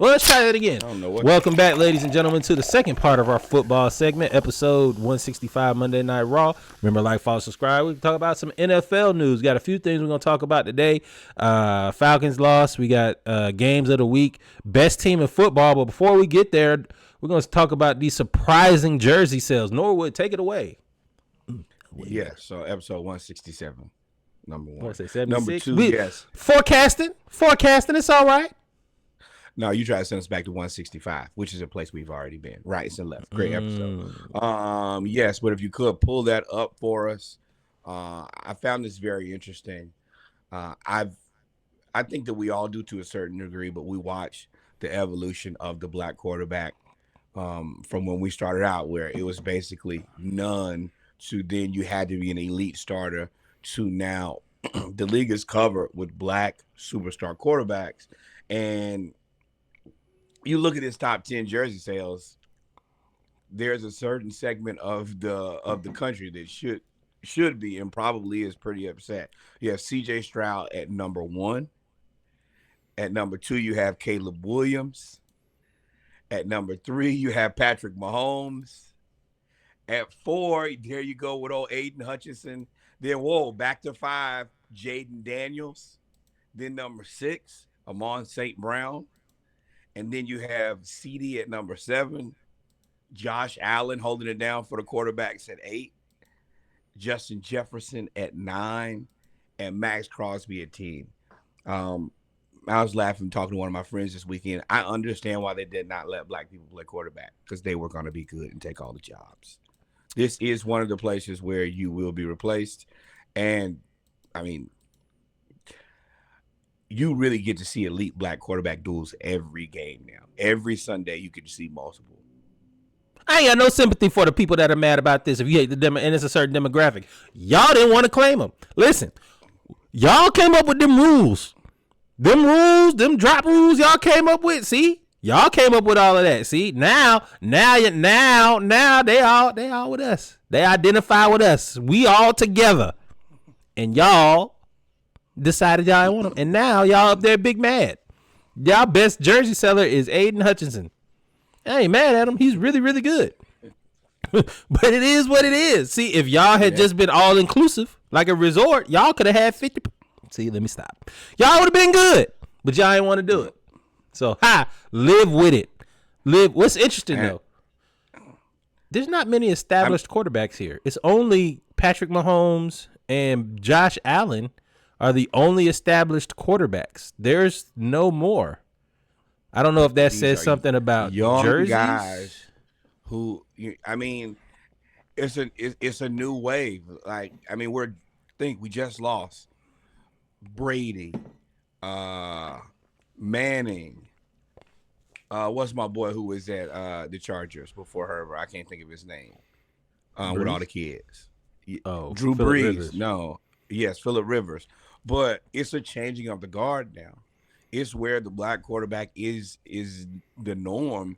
Well, let's try that again. I don't know what. Welcome back, ladies and gentlemen, to the second part of our football segment, episode 165, Monday Night Raw. Remember, like, follow, subscribe. We can talk about some NFL news. Got a few things we're going to talk about today. Falcons lost. We got games of the week. Best team in football. But before we get there, we're going to talk about these surprising jersey sales. Norwood, take it away. Yes, so episode 167, number one. 76? Number two, yes. Forecasting, it's all right. No, you try to send us back to 165, which is a place we've already been. Right and left. Great episode. Yes, but if you could pull that up for us. I found this very interesting. I think that we all do to a certain degree, but we watch the evolution of the black quarterback from when we started out, where it was basically none to then you had to be an elite starter to now the league is covered with black superstar quarterbacks. And you look at his top 10 jersey sales, there's a certain segment of the country that should be and probably is pretty upset. You have CJ Stroud at number 1. At number 2, you have Caleb Williams. At number 3, you have Patrick Mahomes. At 4, there you go with old Aiden Hutchinson. Then, back to 5, Jaden Daniels. Then number 6, Amon St. Brown. And then you have CD at number 7, Josh Allen holding it down for the quarterbacks at 8, Justin Jefferson at 9, and Max Crosby at 10. I was laughing talking to one of my friends this weekend. I understand why they did not let black people play quarterback, because they were going to be good and take all the jobs. This is one of the places where you will be replaced. And, I mean, you really get to see elite black quarterback duels every game now. Every Sunday, you get to see multiple. I ain't got no sympathy for the people that are mad about this. If you hate the demo, and it's a certain demographic, y'all didn't want to claim them. Listen, y'all came up with them rules, them drop rules. Y'all came up with. See, y'all came up with all of that. See, now they all with us. They identify with us. We all together, and y'all decided y'all didn't want them, and now y'all up there big mad. Y'all best jersey seller is Aiden Hutchinson. I ain't mad at him. He's really, really good. But it is what it is. See, if y'all had just been all inclusive, like a resort, y'all could have had 50. See, let me stop. Y'all would have been good, but y'all ain't want to do it. So, live with it. What's interesting though, there's not many established quarterbacks here. It's only Patrick Mahomes and Josh Allen are the only established quarterbacks. There's no more. I don't know if that says something about young jerseys. Guys who, I mean, it's a new wave. Like, I mean, we just lost Brady, Manning. What's my boy who was at the Chargers before Herbert? I can't think of his name. With all the kids. Drew Brees. Rivers. No. Yes, Phillip Rivers. But it's a changing of the guard now. It's where the black quarterback is the norm,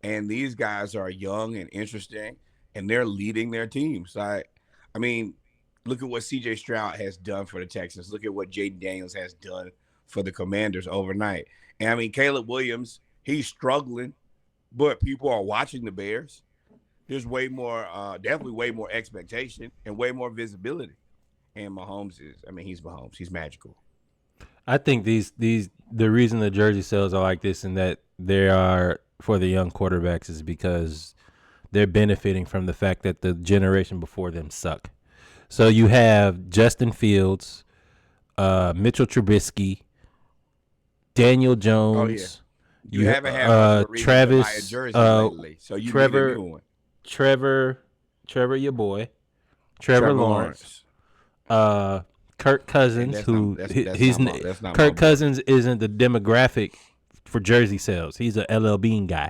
and these guys are young and interesting, and they're leading their teams. I mean, look at what C.J. Stroud has done for the Texans. Look at what Jaden Daniels has done for the Commanders overnight. And I mean, Caleb Williams, he's struggling, but people are watching the Bears. There's definitely way more expectation and way more visibility. And Mahomes he's Mahomes. He's magical. I think the reason the jersey sales are like this and that they are for the young quarterbacks is because they're benefiting from the fact that the generation before them suck. So you have Justin Fields, Mitchell Trubisky, Daniel Jones. Oh, yeah. You haven't had Travis, jersey lately, so you Trevor, need a new one. Trevor, your boy, Trevor Lawrence. Kirk Cousins, Kirk Cousins isn't the demographic for jersey sales. He's a LL Bean guy.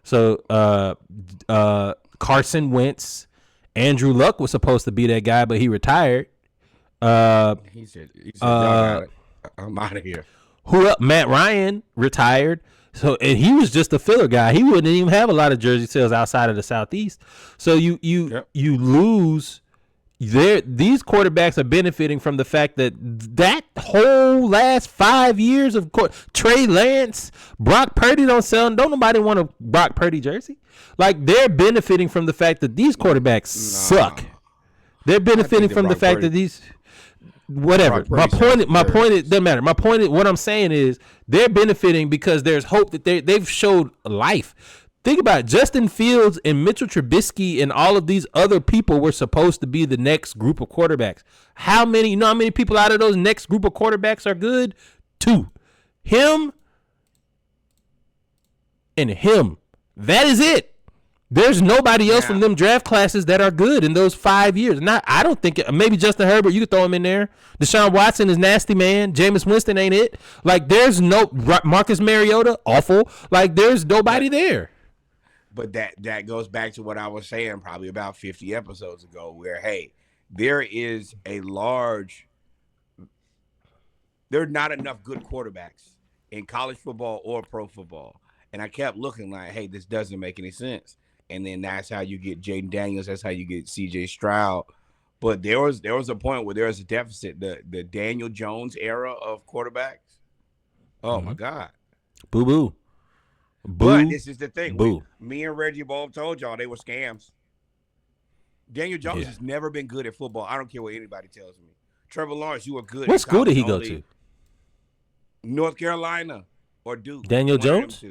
So Carson Wentz, Andrew Luck was supposed to be that guy, but he retired. He said I'm out of here. Matt Ryan retired. So and he was just a filler guy. He wouldn't even have a lot of jersey sales outside of the Southeast. So you lose these quarterbacks are benefiting from the fact that whole last 5 years of Trey Lance, Brock Purdy don't nobody want a Brock Purdy jersey. Like, they're benefiting from the fact that these quarterbacks suck. They're benefiting from the fact that these whatever. My point it doesn't matter. My point is, what I'm saying is they're benefiting because there's hope that they've showed life. Think about it. Justin Fields and Mitchell Trubisky and all of these other people were supposed to be the next group of quarterbacks. How many people out of those next group of quarterbacks are good? 2. Him and him. That is it. There's nobody else from them draft classes that are good in those 5 years. I don't think maybe Justin Herbert, you could throw him in there. Deshaun Watson is nasty, man. Jameis Winston ain't it. Like, there's no Marcus Mariota, awful. Like, there's nobody there. But that goes back to what I was saying probably about 50 episodes ago, where, hey, there are not enough good quarterbacks in college football or pro football. And I kept looking like, hey, this doesn't make any sense. And then that's how you get Jaden Daniels. That's how you get CJ Stroud. But there was a point where there was a deficit. The Daniel Jones era of quarterbacks. Oh, my God. Boo-boo. But this is the thing. Me and Reggie both told y'all they were scams. Daniel Jones has never been good at football. I don't care what anybody tells me. Trevor Lawrence, you were good. What school did he go to? North Carolina or Duke. Daniel Jones?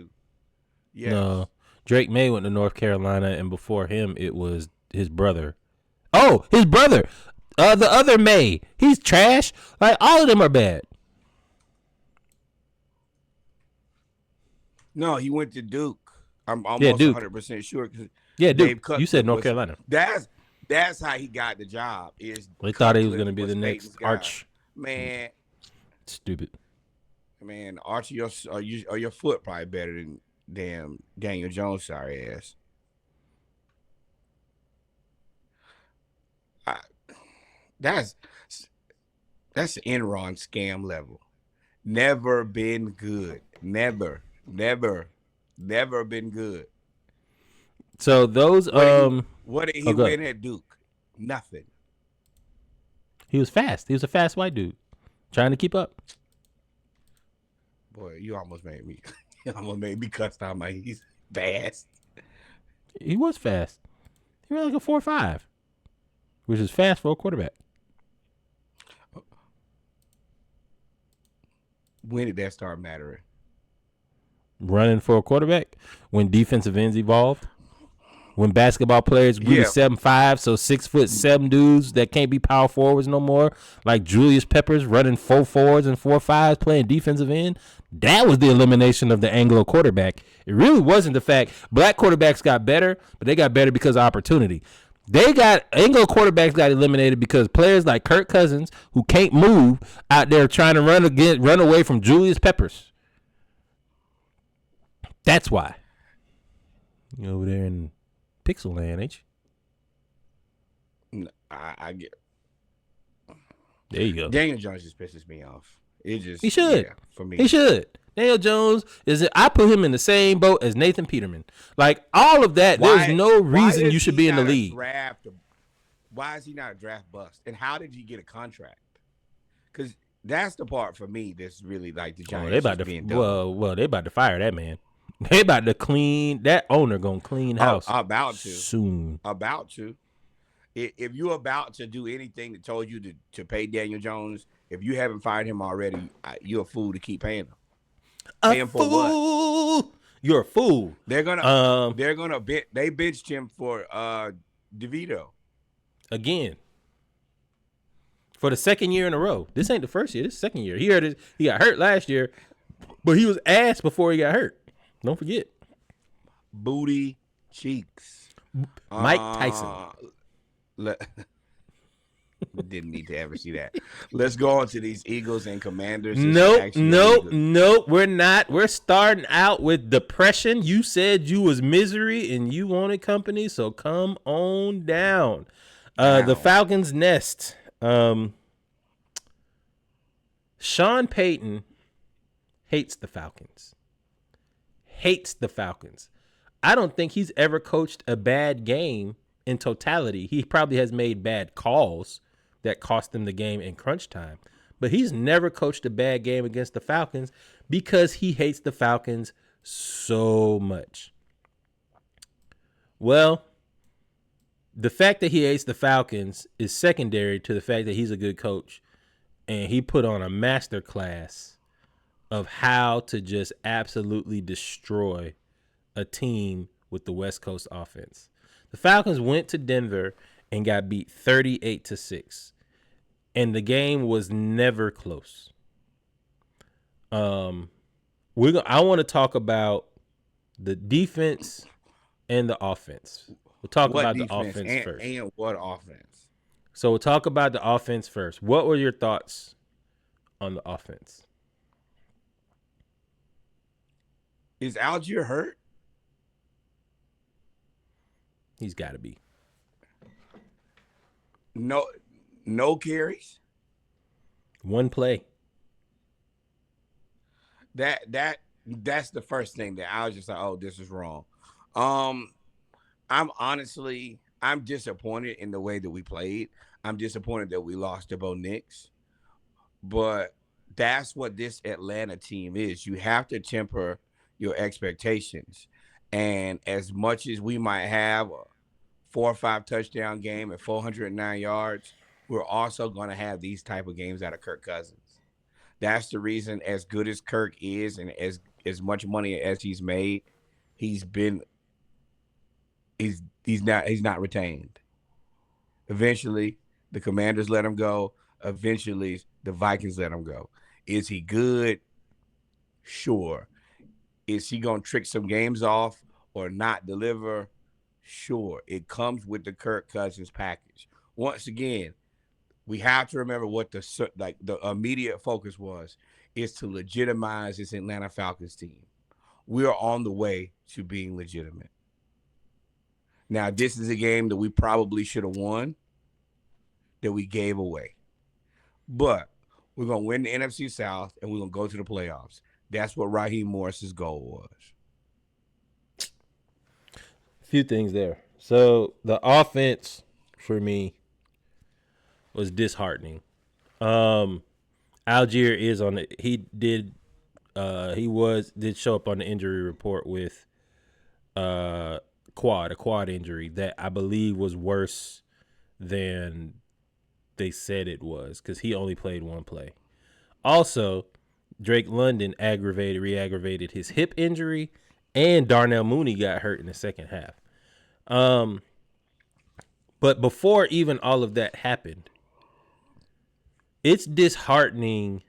Yes. No. Drake May went to North Carolina, and before him, it was his brother. Oh, his brother. The other May. He's trash. Like, all of them are bad. No, he went to Duke. I'm almost 100% sure. Yeah, Duke. You said North Carolina. That's how he got the job. They thought he was going to be the next Arch. Man. Stupid. Man, Archie, your foot probably better than damn Daniel Jones, sorry ass. That's Enron scam level. Never been good. Never been good. So those what did he win at Duke? Nothing. He was fast. He was a fast white dude trying to keep up. Boy, you almost made me cuss out my he's fast. He was fast. He ran like a 4.5, which is fast for a quarterback. When did that start mattering? Running for a quarterback? When defensive ends evolved? When basketball players grew to 7'5", so 6'7" dudes that can't be power forwards no more, like Julius Peppers running 4.4s and 4.5s playing defensive end. That was the elimination of the Anglo quarterback. It really wasn't the fact black quarterbacks got better, but they got better because of opportunity. Anglo quarterbacks got eliminated because players like Kirk Cousins, who can't move, out there trying to run away from Julius Peppers. That's why. You over there in Pixel Land, ain't you? I get. There you go. Daniel Jones just pisses me off. He should. Yeah, for me. He should. Daniel Jones I put him in the same boat as Nathan Peterman. Like, all of that, there's no reason you should be in the league. Why is he not a draft bust? And how did he get a contract? Because that's the part for me that's really like the Giants. They about to fire that man. They about to clean that owner. Gonna clean house. About to soon. About to. If you're about to do anything that told you to pay Daniel Jones, if you haven't fired him already, you're a fool to keep paying him. Pay him for what? You're a fool. They benched him for DeVito again for the second year in a row. This ain't the first year. This is the second year. He got hurt last year, but he was ass before he got hurt. Don't forget. Booty cheeks. Mike Tyson. Didn't need to ever see that. Let's go on to these Eagles and Commanders. Nope. We're not. We're starting out with depression. You said you was misery and you wanted company, so come on down. The Falcons nest. Sean Payton hates the Falcons. I don't think he's ever coached a bad game in totality, he probably has made bad calls that cost them the game in crunch time. But he's never coached a bad game against the Falcons because he hates the Falcons so much. Well, the fact that he hates the Falcons is secondary to the fact that he's a good coach. And he put on a master class of how to just absolutely destroy a team with the West Coast offense. The Falcons went to Denver and got beat 38-6. And the game was never close. I want to talk about the defense and the offense. We'll talk What about defense the offense first. And what offense? So we'll talk about the offense first. What were your thoughts on the offense? Is Algier hurt? He's got to be. No carries. One play. That's the first thing that I was just like, oh, this is wrong. I'm disappointed in the way that we played. I'm disappointed that we lost to Bo Nix. But that's what this Atlanta team is. You have to temper your expectations. And as much as we might have a 4 or 5 touchdown game at 409 yards, we're also going to have these type of games out of Kirk Cousins. That's the reason, as good as Kirk is and as much money as he's made, he's not retained. Eventually, the Commanders let him go. Eventually, the Vikings let him go. Is he good? Sure. Is he going to trick some games off or not deliver? Sure. It comes with the Kirk Cousins package. Once again, we have to remember what the immediate focus was, is to legitimize this Atlanta Falcons team. We are on the way to being legitimate. Now, this is a game that we probably should have won, that we gave away. But we're going to win the NFC South, and we're going to go to the playoffs. That's what Raheem Morris's goal was. A few things there. So the offense for me was disheartening. Algier is on the. He did show up on the injury report with a quad injury that I believe was worse than they said it was, because he only played one play. Also, Drake London re-aggravated his hip injury, and Darnell Mooney got hurt in the second half. But before even all of that happened, it's disheartening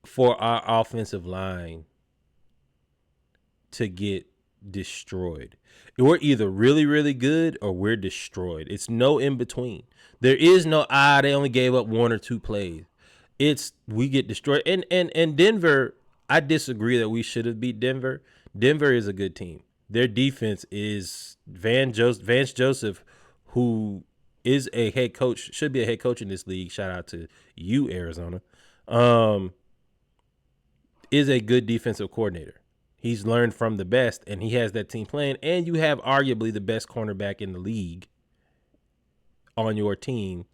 for our offensive line to get destroyed. We're either really, really good or we're destroyed. It's no in between. There is no, they only gave up 1 or 2 plays. It's, we get destroyed. And Denver, I disagree that we should have beat Denver. Denver is a good team. Their defense is Vance Joseph, who is a head coach, should be a head coach in this league. Shout out to you, Arizona. Is a good defensive coordinator. He's learned from the best, and he has that team playing. And you have arguably the best cornerback in the league on your team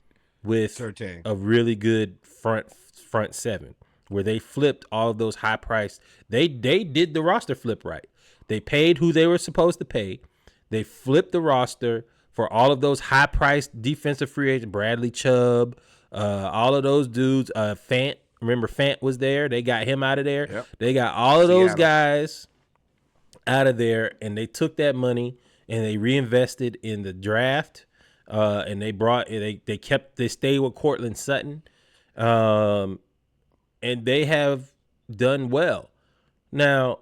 with a really good front seven, where they flipped all of those high price. They did the roster flip right. They paid who they were supposed to pay. They flipped the roster for all of those high priced defensive free agents, Bradley Chubb, all of those dudes. Fant, remember Fant was there. They got him out of there. Yep. They got all of those guys out of there, and they took that money and they reinvested in the draft. And they stayed with Cortland Sutton, and they have done well. Now,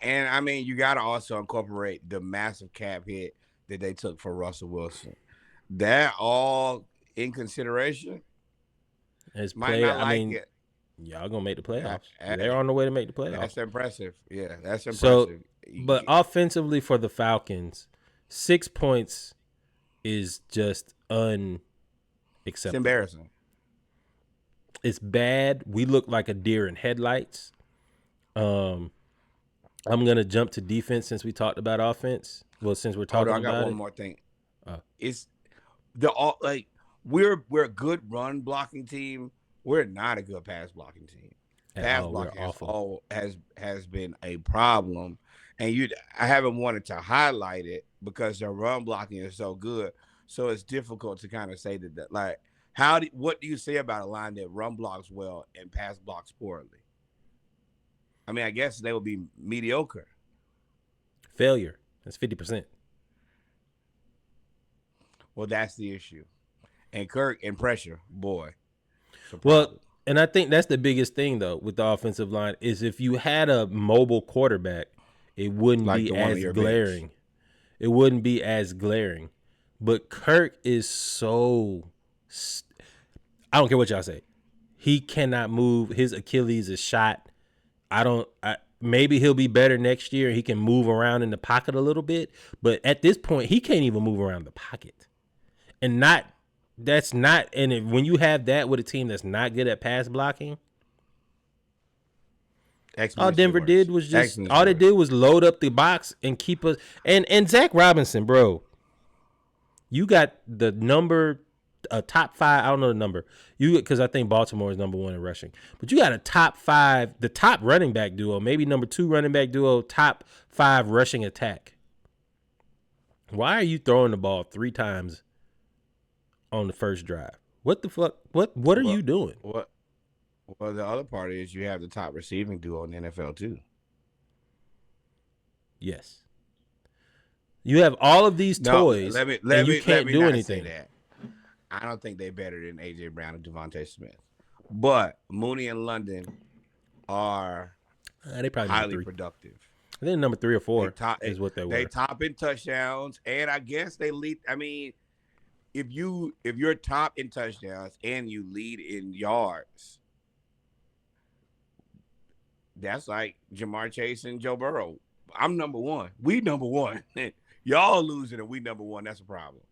and I mean, you got to also incorporate the massive cap hit that they took for Russell Wilson. That all in consideration. Y'all gonna make the playoffs. They're on the way to make the playoffs. That's impressive. Yeah, that's impressive. So, but offensively for the Falcons, 6 points is just unacceptable. It's embarrassing. It's bad. We look like a deer in headlights. I'm gonna jump to defense since we talked about offense. Well, since we're talking I got about one it. more thing. Oh. It's the all like we're a good run blocking team. We're not a good pass blocking team. Pass blocking has been a problem, and I haven't wanted to highlight it because their run blocking is so good. So it's difficult to kind of say that like what do you say about a line that run blocks well and pass blocks poorly? I mean, I guess they would be mediocre. Failure. That's 50%. Well, that's the issue. And Kirk and pressure, boy. Well, and I think that's the biggest thing, though, with the offensive line is if you had a mobile quarterback, it wouldn't be as glaring. Bench. It wouldn't be as glaring. But Kirk is so I don't care what y'all say. He cannot move. His Achilles is shot. Maybe he'll be better next year. He can move around in the pocket a little bit. But at this point, he can't even move around the pocket. And when you have that with a team that's not good at pass blocking, all Denver did was they did was load up the box and keep us. And Zach Robinson, bro, you got the number, a top 5. I don't know the number. Because I think Baltimore is number 1 in rushing. But you got a top 5, the top running back duo, maybe number 2 running back duo, top 5 rushing attack. Why are you throwing the ball 3 times on the first drive? What the fuck? What are you doing? Well, the other part is you have the top receiving duo in the NFL too. Yes. You have all of these toys, and you can't do anything. Say that. I don't think they're better than A.J. Brown and Devontae Smith. But Mooney and London are they probably highly productive. I think number 3 or 4 is what they were. They top in touchdowns, and I guess they lead. I mean, if you're top in touchdowns and you lead in yards, that's like Jamar Chase and Joe Burrow. I'm number 1. We number 1. Y'all losing and we number 1. That's a problem.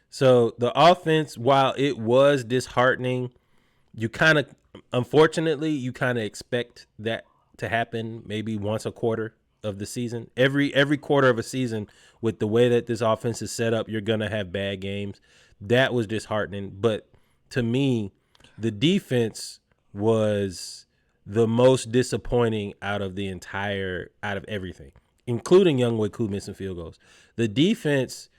So the offense, while it was disheartening, unfortunately, you kind of expect that to happen maybe once a quarter of the season. Every quarter of a season, with the way that this offense is set up, you're going to have bad games. That was disheartening. But to me, the defense was the most disappointing out of everything, including Younghoe Koo missing field goals. The defense,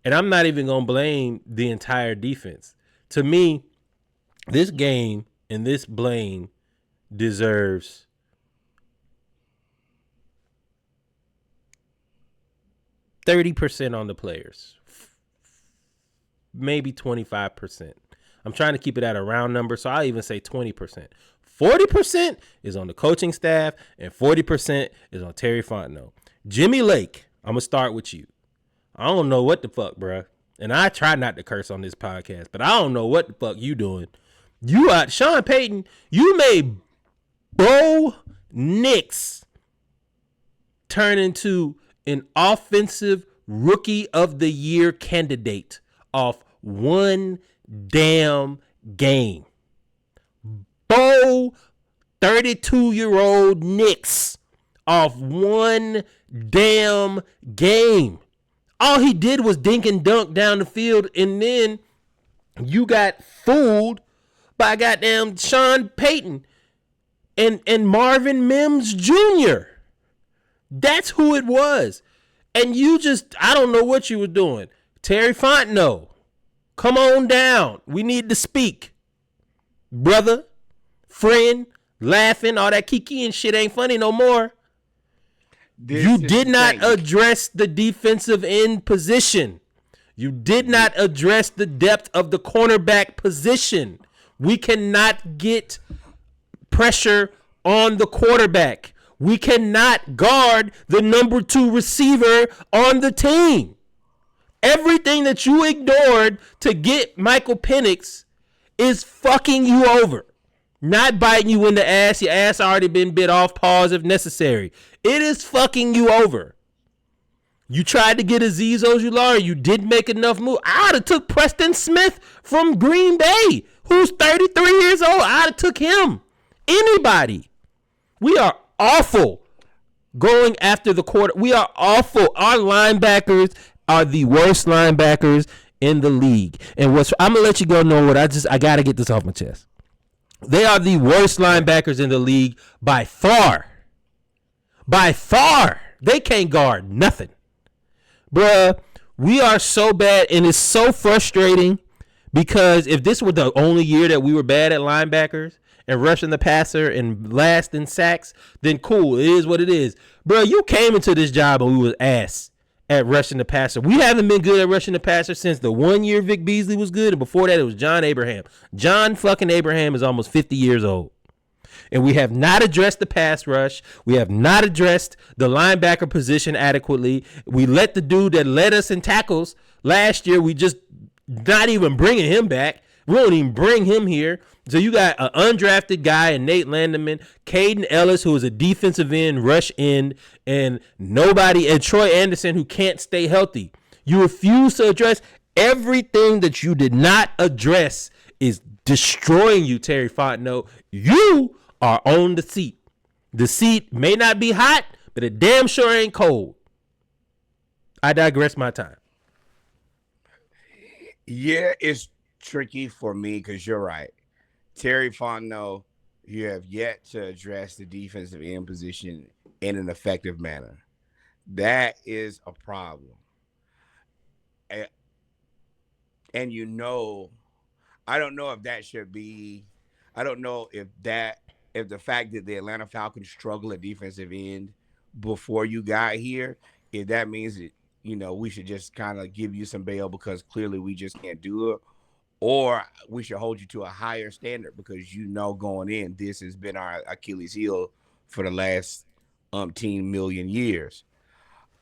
and I'm not even going to blame the entire defense. To me, this game and this blame deserves %30 on the players, maybe 25%. I'm trying to keep it at a round number, so I'll even say 20%. 40% is on the coaching staff, and 40% is on Terry Fontenot. Jimmy Lake, I'm going to start with you. I don't know what the fuck, bruh. And I try not to curse on this podcast, but I don't know what the fuck you doing. Sean Payton, you made Bo Nix turn into an offensive rookie of the year candidate off one damn game. Bo 32-year-old Nix off one damn game. All he did was dink and dunk down the field, and then you got fooled by goddamn Sean Payton and Marvin Mims Jr. That's who it was. And I don't know what you were doing. Terry Fontenot, come on down. We need to speak. Brother, friend, laughing, all that kiki and shit ain't funny no more. You did not address the defensive end position. You did not address the depth of the cornerback position. We cannot get pressure on the quarterback. We cannot guard the number 2 receiver on the team. Everything that you ignored to get Michael Penix is fucking you over. Not biting you in the ass. Your ass already been bit off. Pause if necessary. It is fucking you over. You tried to get Azeez Ojulari. You didn't make enough move. I would have took Preston Smith from Green Bay, who's 33 years old. I would have took him. Anybody. We are awful. going after the quarter. We are awful. Our linebackers are the worst linebackers in the league. And I'm gonna let you go know what I gotta get this off my chest. They are the worst linebackers in the league by far. By far. They can't guard nothing. Bruh, we are so bad, and it's so frustrating because if this were the only year that we were bad at linebackers and rushing the passer and last in sacks, then cool. It is what it is. Bruh, you came into this job and we was ass at rushing the passer. We haven't been good at rushing the passer since the 1 year Vic Beasley was good, and before that it was John Abraham. John fucking Abraham is almost 50 years old. And we have not addressed the pass rush. We have not addressed the linebacker position adequately. We let the dude that led us in tackles last year, we just not even bringing him back. We don't even bring him here. So you got an undrafted guy in Nate Landerman, Caden Ellis, who is a defensive end, rush end, and nobody, and Troy Anderson, who can't stay healthy. You refuse to address everything that you did not address is destroying you, Terry Fontenot. You are on the seat. The seat may not be hot, but it damn sure ain't cold. I digress my time. Yeah, it's tricky for me because you're right. Terry Fontenot, you have yet to address the defensive end position in an effective manner. That is a problem. And you know, I don't know if that should be, I don't know if the fact that the Atlanta Falcons struggle at defensive end before you got here, if that means that, you know, we should just kind of give you some bail because clearly we just can't do it. Or we should hold you to a higher standard because you know going in, this has been our Achilles heel for the last umpteen million years.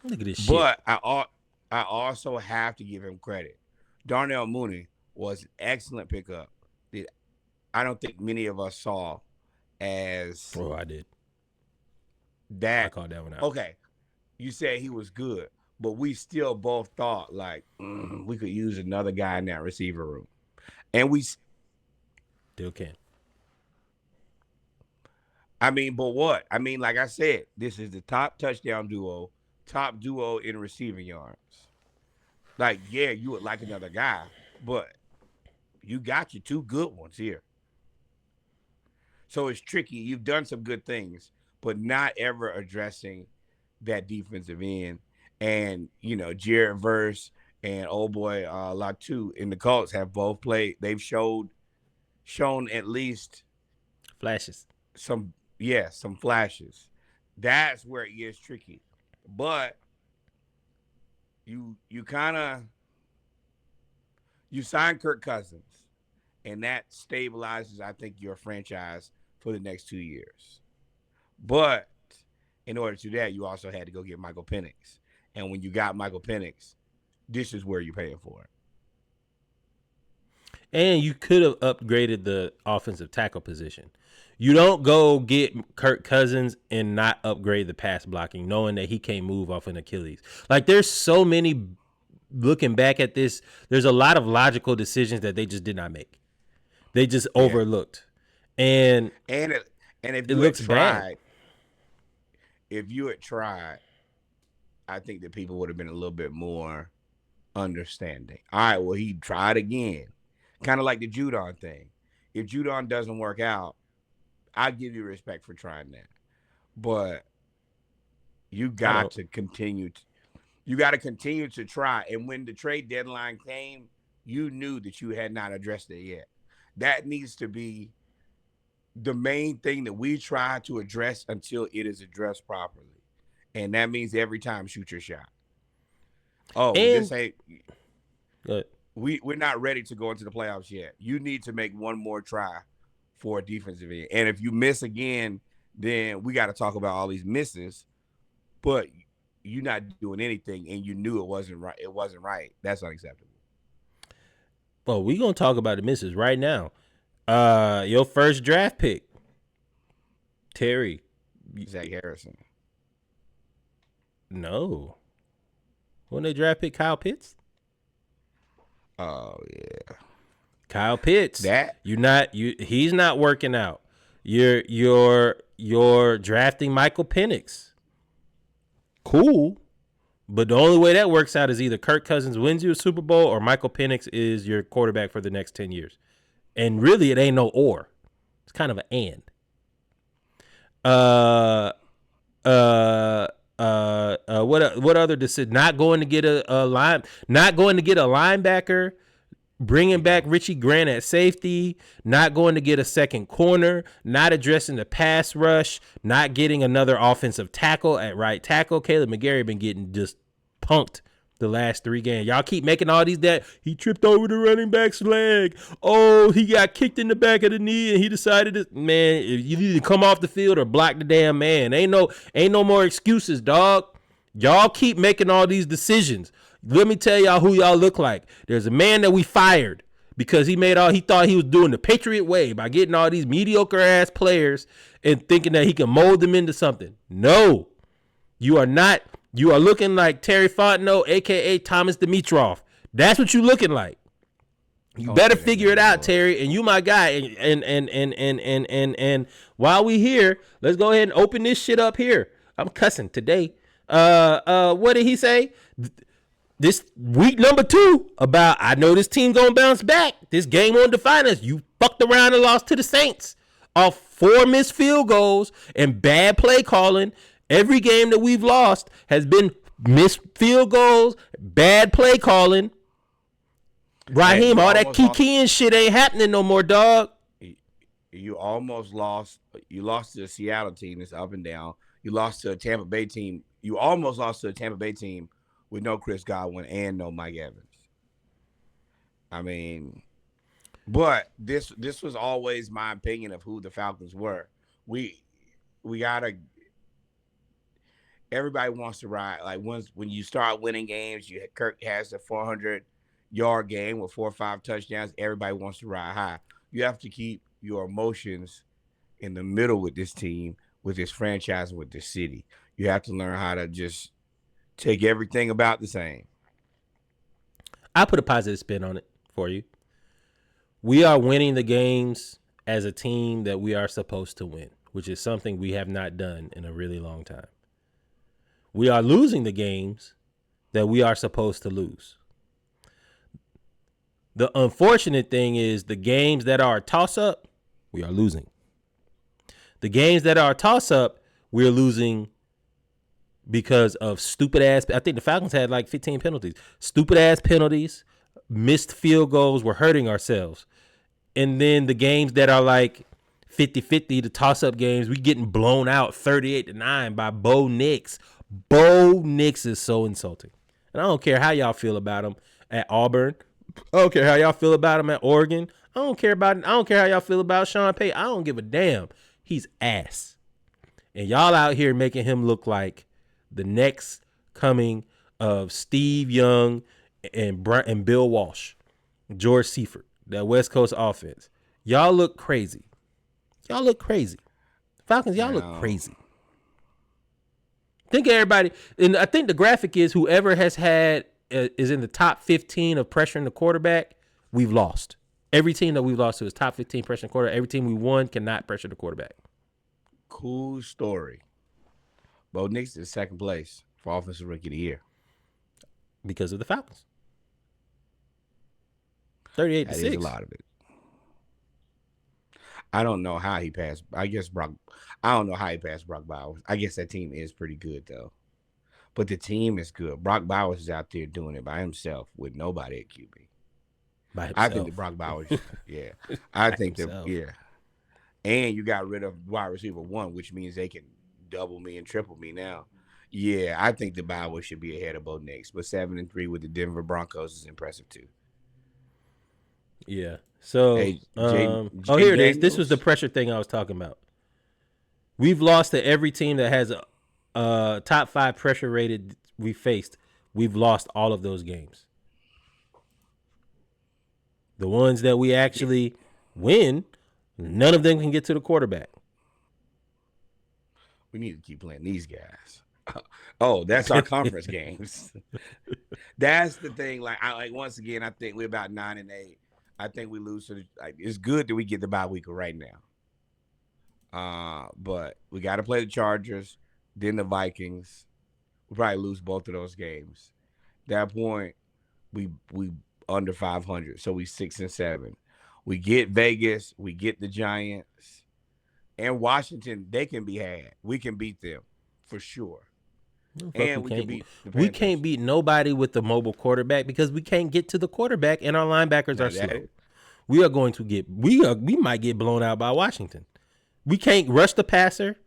Look at this shit. But I also have to give him credit. Darnell Mooney was an excellent pickup that I don't think many of us saw as. Oh, I did. That I called that one out. Okay, you said he was good, but we still both thought like we could use another guy in that receiver room. And we still can. I mean, but what? I mean, like I said, this is the top touchdown duo, top duo in receiving yards. Like, yeah, you would like another guy, but you got your two good ones here. So it's tricky. You've done some good things, but not ever addressing that defensive end. And, you know, Jared Verse and old boy Latu in the Colts have both played. They've shown at least flashes. Some flashes. That's where it gets tricky. But you sign Kirk Cousins, and that stabilizes, I think, your franchise for the next 2 years. But in order to do that, you also had to go get Michael Penix. And when you got Michael Penix, this is where you're paying for it. And you could have upgraded the offensive tackle position. You don't go get Kirk Cousins and not upgrade the pass blocking, knowing that he can't move off an Achilles. Like, there's so many, looking back at this, there's a lot of logical decisions that they just did not make. They just overlooked. And if it looks bad. If you had tried, I think that people would have been a little bit more understanding. All right, well, he tried again. Kind of like the Judon thing. If Judon doesn't work out, I give you respect for trying that. But you got to continue. You got to continue to try. And when the trade deadline came, you knew that you had not addressed it yet. That needs to be the main thing that we try to address until it is addressed properly. And that means every time shoot your shot. Oh, this ain't good. We're not ready to go into the playoffs yet. You need to make one more try for a defensive end. And if you miss again, then we got to talk about all these misses. But you're not doing anything, and you knew it wasn't right. It wasn't right. That's unacceptable. Well, we're going to talk about the misses right now. Your first draft pick, Terry. Zach Harrison. No. When they draft pick Kyle Pitts? Oh, yeah. Kyle Pitts. That he's not working out. You're drafting Michael Penix. Cool. But the only way that works out is either Kirk Cousins wins you a Super Bowl or Michael Penix is your quarterback for the next 10 years. And really, it ain't no or. It's kind of an and. What other decision? Not going to get a linebacker, bringing back Richie Grant at safety, not going to get a second corner, not addressing the pass rush, not getting another offensive tackle at right tackle. Caleb McGarry been getting just punked the last 3 games. Y'all keep making all these that he tripped over the running back's leg. Oh, he got kicked in the back of the knee and he decided to, man, you need to come off the field or block the damn man. Ain't no more excuses, dog. Y'all keep making all these decisions. Let me tell y'all who y'all look like. There's a man that we fired because he thought he was doing the Patriot way by getting all these mediocre ass players and thinking that he can mold them into something. No, you are not. You are looking like Terry Fontenot, aka Thomas Dimitroff. That's what you looking like. You better figure it out, Terry. And you my guy. And while we here, let's go ahead and open this shit up here. I'm cussing today. What did he say? This week number 2 about I know this team gonna bounce back. This game won't define us. You fucked around and lost to the Saints off 4 missed field goals and bad play calling. Every game that we've lost has been missed field goals, bad play calling. Raheem, all that kiki and shit ain't happening no more, dog. You almost lost. You lost to the Seattle team that's up and down. You lost to a Tampa Bay team. You almost lost to a Tampa Bay team with no Chris Godwin and no Mike Evans. I mean, but this was always my opinion of who the Falcons were. We gotta. Everybody wants to ride. Like when you start winning games, Kirk has a 400-yard game with 4 or 5 touchdowns. Everybody wants to ride high. You have to keep your emotions in the middle with this team, with this franchise, and with this city. You have to learn how to just take everything about the same. I'll put a positive spin on it for you. We are winning the games as a team that we are supposed to win, which is something we have not done in a really long time. We are losing the games that we are supposed to lose. The unfortunate thing is the games that are a toss-up, we are losing. The games that are a toss-up, we're losing because of stupid-ass. I think the Falcons had like 15 penalties. Stupid-ass penalties, missed field goals, we're hurting ourselves. And then the games that are like 50-50, the toss-up games, we getting blown out 38-9 by Bo Nix. Bo Nix is so insulting. And I don't care how y'all feel about him at Auburn. I don't care how y'all feel about him at Oregon. I don't care how y'all feel about Sean Payton. I don't give a damn. He's ass. And y'all out here making him look like the next coming of Steve Young and Bill Walsh, George Seifert, that West Coast offense. Y'all look crazy. Falcons, y'all look crazy. Think everybody, and I think the graphic is whoever has had is in the top 15 of pressuring the quarterback, we've lost. Every team that we've lost to is top 15 pressuring the quarterback. Every team we won cannot pressure the quarterback. Cool story. Bo Nix is second place for Offensive Rookie of the Year. Because of the Falcons. 38-6. That is a lot of it. I don't know how he passed. I don't know how he passed Brock Bowers. I guess that team is pretty good, though. But the team is good. Brock Bowers is out there doing it by himself with nobody at QB. By himself. I think that Brock Bowers, yeah. I think that, yeah. And you got rid of wide receiver 1, which means they can double me and triple me now. Yeah, I think the Bowers should be ahead of Bo Nix. But 7-3 with the Denver Broncos is impressive, too. Yeah. So, here it is. This was the pressure thing I was talking about. We've lost to every team that has a top 5 pressure rated we faced. We've lost all of those games. The ones that we actually win, none of them can get to the quarterback. We need to keep playing these guys. Oh, that's our conference games. That's the thing. Like once again, I think we're about 9-8. I think we lose to it's good that we get the bye week right now. But we got to play the Chargers, then the Vikings. probably lose both of those games. That point, we under 500, so we 6-7. We get Vegas, we get the Giants, and Washington. They can be had. We can beat them for sure. And we can beat the Panthers. We can't beat nobody with the mobile quarterback because we can't get to the quarterback and our linebackers are slow. We are going to get we might get blown out by Washington. We can't rush the passer.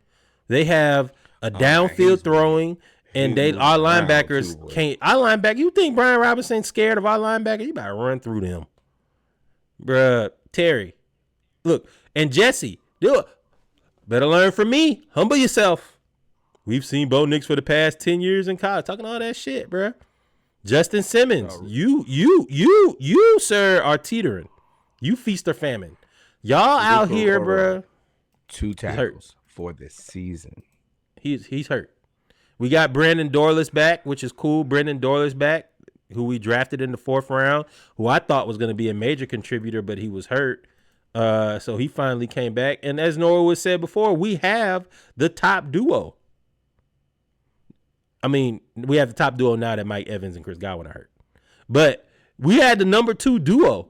They have a downfield throwing, and our linebackers can't. Our linebacker, you think Brian Robinson's scared of our linebacker? You better run through them, bruh. Terry, look, and Jesse, better learn from me. Humble yourself. We've seen Bo Nix for the past 10 years in college talking all that shit, bruh. Justin Simmons, you, sir, are teetering. You feast or famine. Y'all out here, bruh. 2 tackles for this season. He's hurt. We got Brandon Dorless back, which is cool. Brandon Dorless back, who we drafted in the 4th round, who I thought was going to be a major contributor, but he was hurt. So he finally came back. And as Norwood said before, we have the top duo. I mean, we have the top duo now that Mike Evans and Chris Godwin are hurt. But we had the number 2 duo.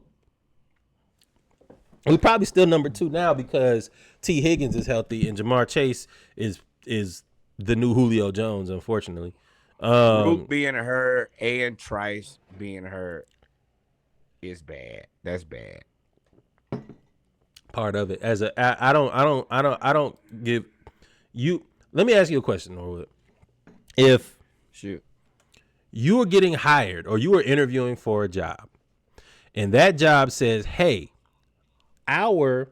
We're probably still number 2 now because T. Higgins is healthy and Jamar Chase is the new Julio Jones, unfortunately. Root being hurt and Trice being hurt is bad. That's bad. Part of it. I don't give you. Let me ask you a question, Norwood. If you are getting hired or you are interviewing for a job and that job says, hey, our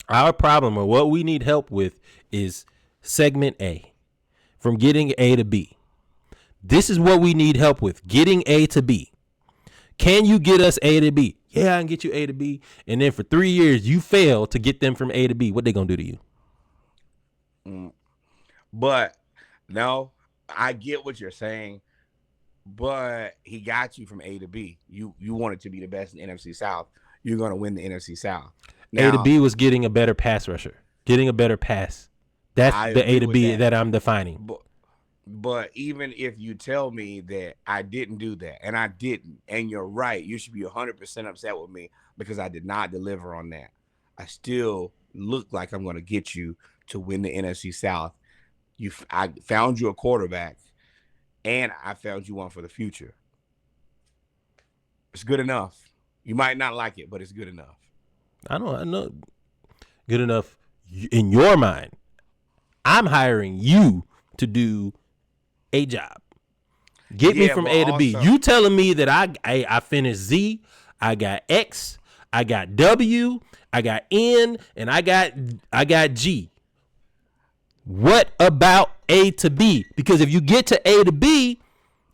problem or what we need help with is segment A, from getting A to B. This is what we need help with, getting A to B. Can you get us A to B? Yeah, I can get you A to B. And then for 3 years, you fail to get them from A to B. What they going to do to you? But no, I get what you're saying, but he got you from A to B. You wanted to be the best in the NFC South. You're going to win the NFC South. Now, A to B was getting a better pass rusher, getting a better pass. That's the A to B that I'm defining. But even if you tell me that I didn't do that, and I didn't, and you're right, you should be 100% upset with me because I did not deliver on that. I still look like I'm going to get you to win the NFC South. I found you a quarterback, and I found you one for the future. It's good enough. You might not like it, but it's good enough. I know. Good enough in your mind. I'm hiring you to do a job. Get me from A to B. You telling me that I finished Z, I got X, I got W, I got N, and I got G. What about A to B? Because if you get to A to B,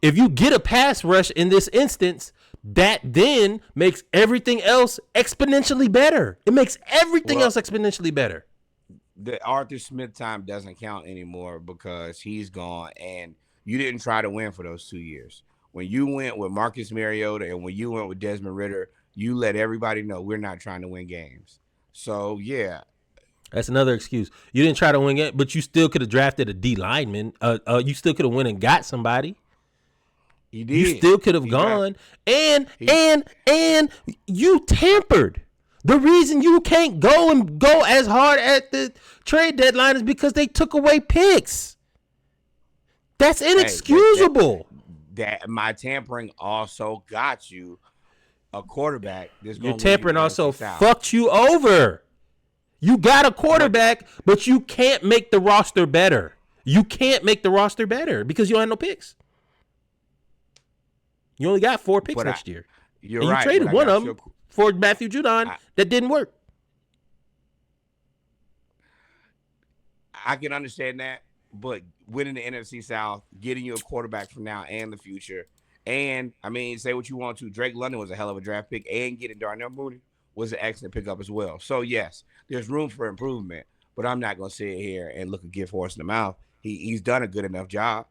if you get a pass rush in this instance, that then makes everything else exponentially better. It makes everything else exponentially better. The Arthur Smith time doesn't count anymore because he's gone, and you didn't try to win for those 2 years. When you went with Marcus Mariota and when you went with Desmond Ridder, you let everybody know we're not trying to win games. So, yeah. That's another excuse. You didn't try to win it, but you still could have drafted a D lineman. You still could have went and got somebody. He did. You still could have gone. And you tampered. The reason you can't go as hard at the trade deadline is because they took away picks. That's inexcusable. That my tampering also got you a quarterback. Your tampering also fucked you over. You got a quarterback, but you can't make the roster better. You can't make the roster better because you don't have no picks. You only got 4 picks next year. You're and right. You traded one of them for Matthew Judon that didn't work. I can understand that, but winning the NFC South, getting you a quarterback from now and the future, and, I mean, say what you want to, Drake London was a hell of a draft pick, and getting Darnell Mooney was an excellent pickup as well. So, yes, there's room for improvement, but I'm not going to sit here and look a gift horse in the mouth. He's done a good enough job.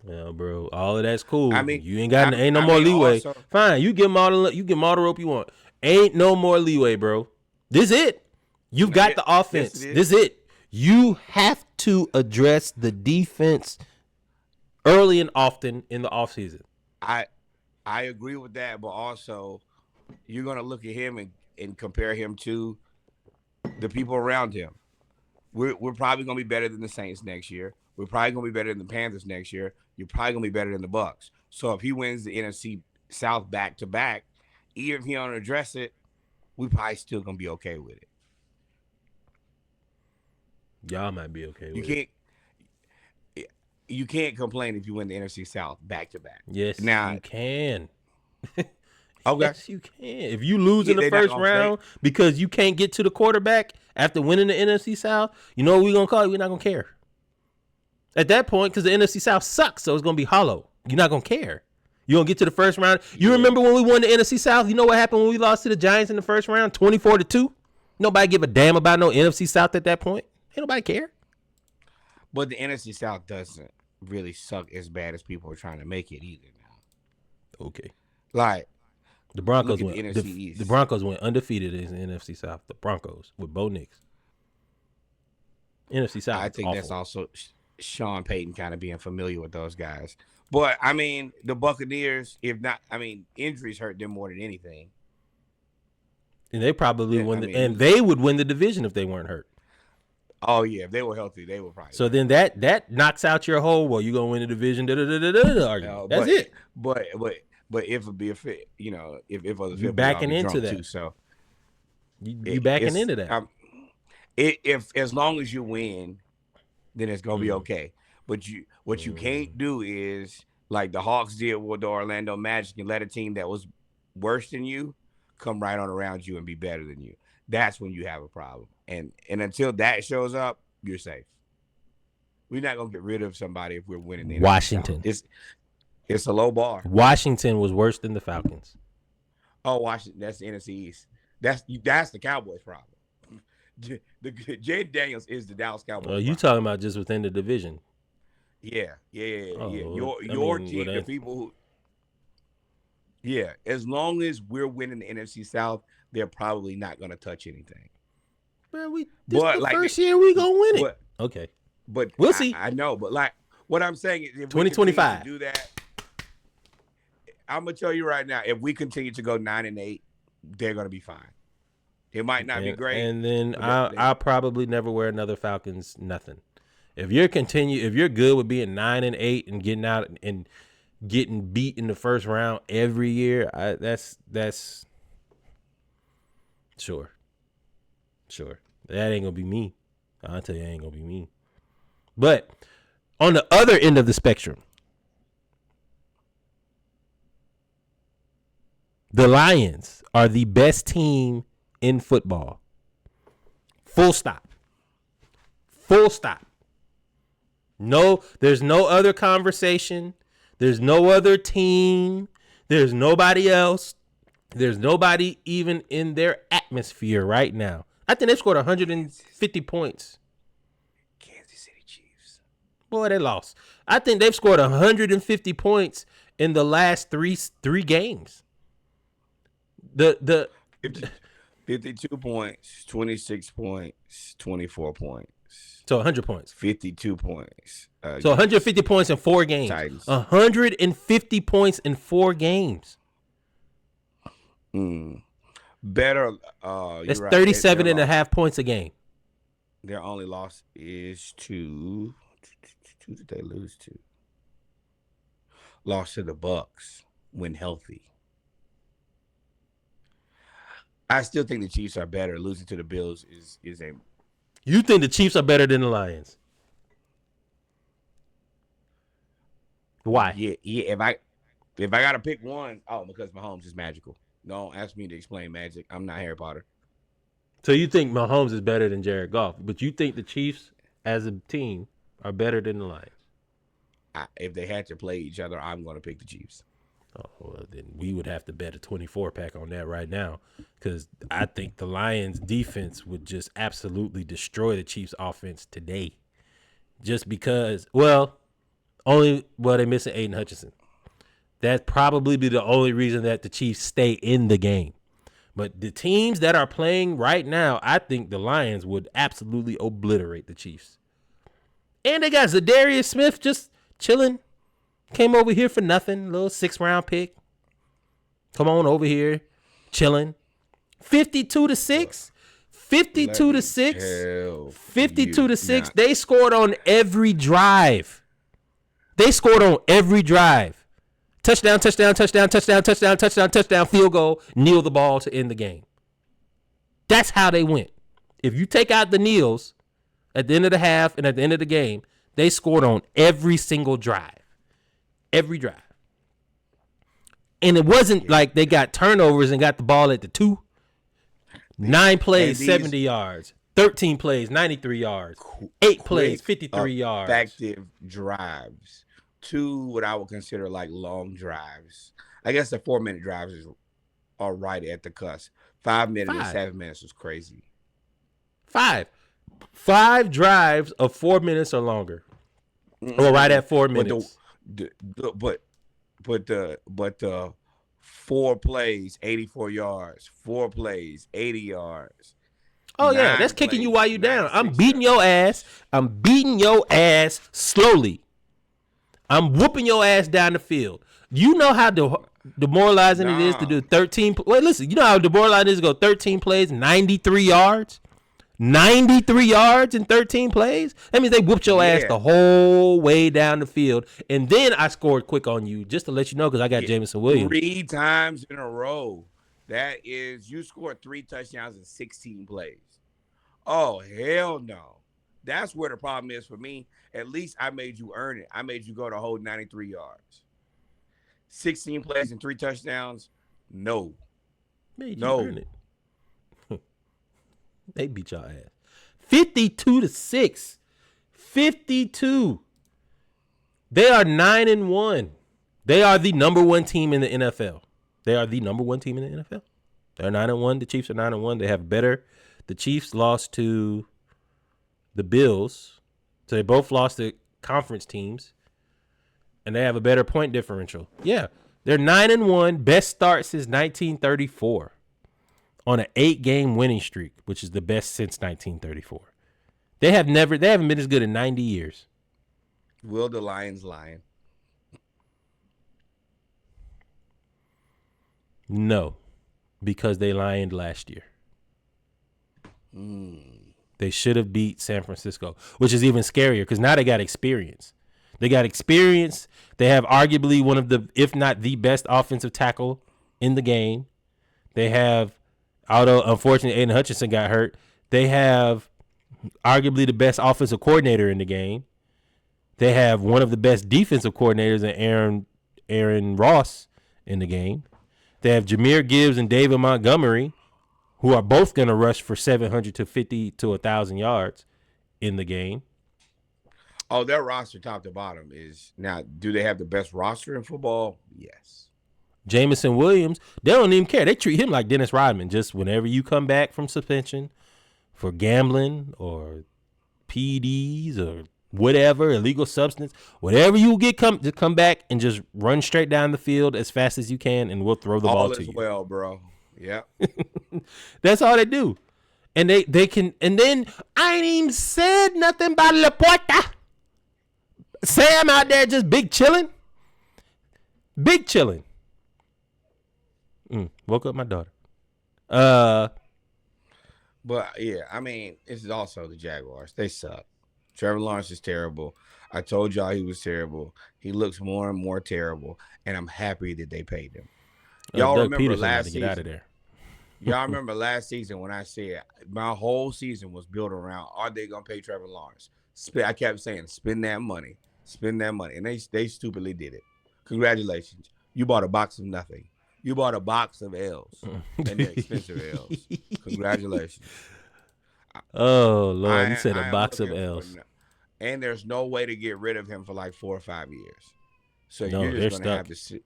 Yeah, bro. All of that's cool. I mean, you ain't no more leeway. Also, fine, you give him all the rope you want. Ain't no more leeway, bro. This is it. You've got the offense. This is it. You have to address the defense early and often in the offseason. I agree with that, but also you're gonna look at him and compare him to the people around him. We're probably gonna be better than the Saints next year. We're probably gonna be better than the Panthers next year. You're probably gonna be better than the Bucks. So if he wins the NFC South back to back, even if he don't address it, we probably still gonna be okay with it. Y'all might be okay with it. You can't complain if you win the NFC South back to back. Yes, now you can. Okay. Yes, you can. If you lose in the first round because you can't get to the quarterback after winning the NFC South, you know what we're going to call you? We're not going to care. At that point, because the NFC South sucks, so it's going to be hollow. You're not going to care. You don't get to the first round. You remember when we won the NFC South? You know what happened when we lost to the Giants in the first round? 24-2. Nobody give a damn about no NFC South at that point. Ain't nobody care. But the NFC South doesn't really suck as bad as people are trying to make it either now. Okay. Like, the Broncos went. The Broncos went undefeated in the NFC South. The Broncos with Bo Nix. NFC South. I think that's also Sean Payton kind of being familiar with those guys. But I mean, the Buccaneers, if not, I mean, injuries hurt them more than anything. And they probably and they would win the division if they weren't hurt. Oh yeah, if they were healthy, they would probably. So then that knocks out your whole. Well, you're gonna win the division. Argument. That's it. But if it be a fit, you know, if other you backing into that, too, so you backing into that. If as long as you win, then it's gonna be okay. But what you can't do is like the Hawks did with the Orlando Magic and let a team that was worse than you come right on around you and be better than you. That's when you have a problem. And until that shows up, you're safe. We're not gonna get rid of somebody if we're winning the Washington. It's a low bar. Washington was worse than the Falcons. Oh, Washington. That's the NFC East. That's the Cowboys' problem. Jay Daniels is the Dallas Cowboys. Oh, you talking about just within the division? Yeah. Oh, Your team, the people who. Yeah, as long as we're winning the NFC South, they're probably not going to touch anything. Bro, first year we gonna win it. Okay, but we'll see. I know, but like what I'm saying is, if 2025 do that, I'm gonna tell you right now, if we continue to go 9-8, they're gonna be fine. It might not be great, and then I'll probably never wear another Falcons nothing. If you're good with being 9-8 and getting out and getting beat in the first round every year, that's sure. That ain't gonna be me. I'll tell you, it ain't gonna be me. But on the other end of the spectrum, the Lions are the best team in football. Full stop. No, there's no other conversation. There's no other team. There's nobody else. There's nobody even in their atmosphere right now. I think they scored 150 points. Kansas City Chiefs. Boy, they lost. I think they've scored 150 points in the last three games. The 52 points, 26 points, 24 points. So 100 points. 52 points. So 150 points in 4 games. Titans. 150 points in 4 games. Better. That's 37 and a half points a game. Their only loss is to who did they lose to? Lost to the Bucks when healthy. I still think the Chiefs are better. Losing to the Bills is a. You think the Chiefs are better than the Lions? Why? Yeah. If I gotta pick one, because Mahomes is magical. Don't ask me to explain magic. I'm not Harry Potter. So you think Mahomes is better than Jared Goff, but you think the Chiefs as a team are better than the Lions? If they had to play each other, I'm going to pick the Chiefs. Oh, well, then we would have to bet a 24-pack on that right now, because I think the Lions' defense would just absolutely destroy the Chiefs' offense today. Just because, they're missing Aiden Hutchinson. That'd probably be the only reason that the Chiefs stay in the game. But the teams that are playing right now, I think the Lions would absolutely obliterate the Chiefs. And they got Zadarius Smith just chilling Came over here for nothing. Little 6th-round pick. Come on over here, chilling. 52-6. 52-6. 52-6. They scored on every drive. Touchdown, touchdown, touchdown, touchdown, touchdown, touchdown, touchdown, field goal, kneel the ball to end the game. That's how they went. If you take out the kneels at the end of the half and at the end of the game, they scored on every single drive. Every drive. And it wasn't like they got turnovers and got the ball at the 2. 9 plays, 70 yards. 13 plays, 93 yards. 8 plays, 53 yards. Effective drives. 2 what I would consider like long drives. I guess the 4-minute drives are right at the cusp. 5 minutes and 7 minutes was crazy. 5 drives of 4 minutes or longer. Or right at 4 minutes. But the 4 plays, 84 yards. 4 plays, 80 yards. Oh yeah, that's kicking you while you're down. I'm beating your ass. I'm beating your ass slowly. I'm whooping your ass down the field. You know how demoralizing it is to do 13. Wait, listen. You know how demoralizing it is to go 13 plays, 93 yards? 93 yards in 13 plays? That means they whooped your ass the whole way down the field. And then I scored quick on you just to let you know because I got Jameson Williams. 3 times in a row. That is, you scored 3 touchdowns in 16 plays. Oh, hell no. That's where the problem is for me. At least I made you earn it. I made you go the whole 93 yards. 16 plays and 3 touchdowns? No. Made you earn it. They beat y'all ass. 52-6. 52. They are 9-1. They are the number 1 team in the NFL. They're 9-1. The Chiefs are 9-1. They have better. The Chiefs lost to the Bills. So they both lost to conference teams. And they have a better point differential. Yeah. They're 9-1. Best start since 1934. On an 8-game winning streak, which is the best since 1934. They haven't been as good in 90 years. Will the Lions lion? No, because they lioned last year. They should have beat San Francisco, which is even scarier because now they got experience. They have arguably one of the, if not the best offensive tackle in the game. They have, although unfortunately Aiden Hutchinson got hurt, they have arguably the best offensive coordinator in the game. They have one of the best defensive coordinators in Aaron Ross in the game. They have Jahmyr Gibbs and David Montgomery, who are both going to rush for 750 to 1,000 yards in the game. Oh, their roster top to bottom is now. Do they have the best roster in football? Yes. Jameson Williams, they don't even care. They treat him like Dennis Rodman. Just whenever you come back from suspension for gambling or PEDs or whatever, illegal substance, whatever you get, just come back and just run straight down the field as fast as you can, and we'll throw the ball to you. All is well, bro. Yeah. That's all they do. And they can, and then I ain't even said nothing about Laporta. Sam out there just big chilling. Woke up my daughter. But yeah, I mean, it's also the Jaguars. They suck. Trevor Lawrence is terrible. I told y'all he was terrible. He looks more and more terrible, and I'm happy that they paid him. Y'all Doug remember Peterson last had to season? get out of there. Y'all remember last season when I said my whole season was built around, are they gonna pay Trevor Lawrence? I kept saying, spend that money, and they stupidly did it. Congratulations, you bought a box of nothing. You bought a box of L's, and they're expensive L's. Congratulations. Oh Lord, you said a box of L's. And there's no way to get rid of him for like 4 or 5 years. So No, you're they're just gonna stuck. have to sit.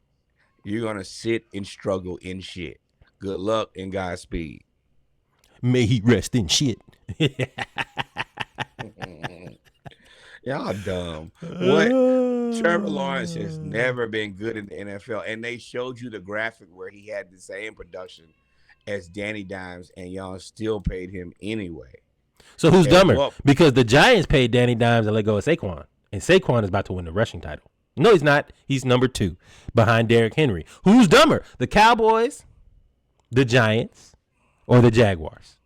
You're gonna sit and struggle in shit. Good luck and Godspeed. May he rest in shit. Y'all dumb. What? Trevor Lawrence has never been good in the NFL, and they showed you the graphic where he had the same production as Danny Dimes, and y'all still paid him anyway. So who's And dumber? what- Because the Giants paid Danny Dimes and let go of Saquon, and Saquon is about to win the rushing title. No, he's not. He's number 2 behind Derrick Henry. Who's dumber, the Cowboys, the Giants, or the Jaguars?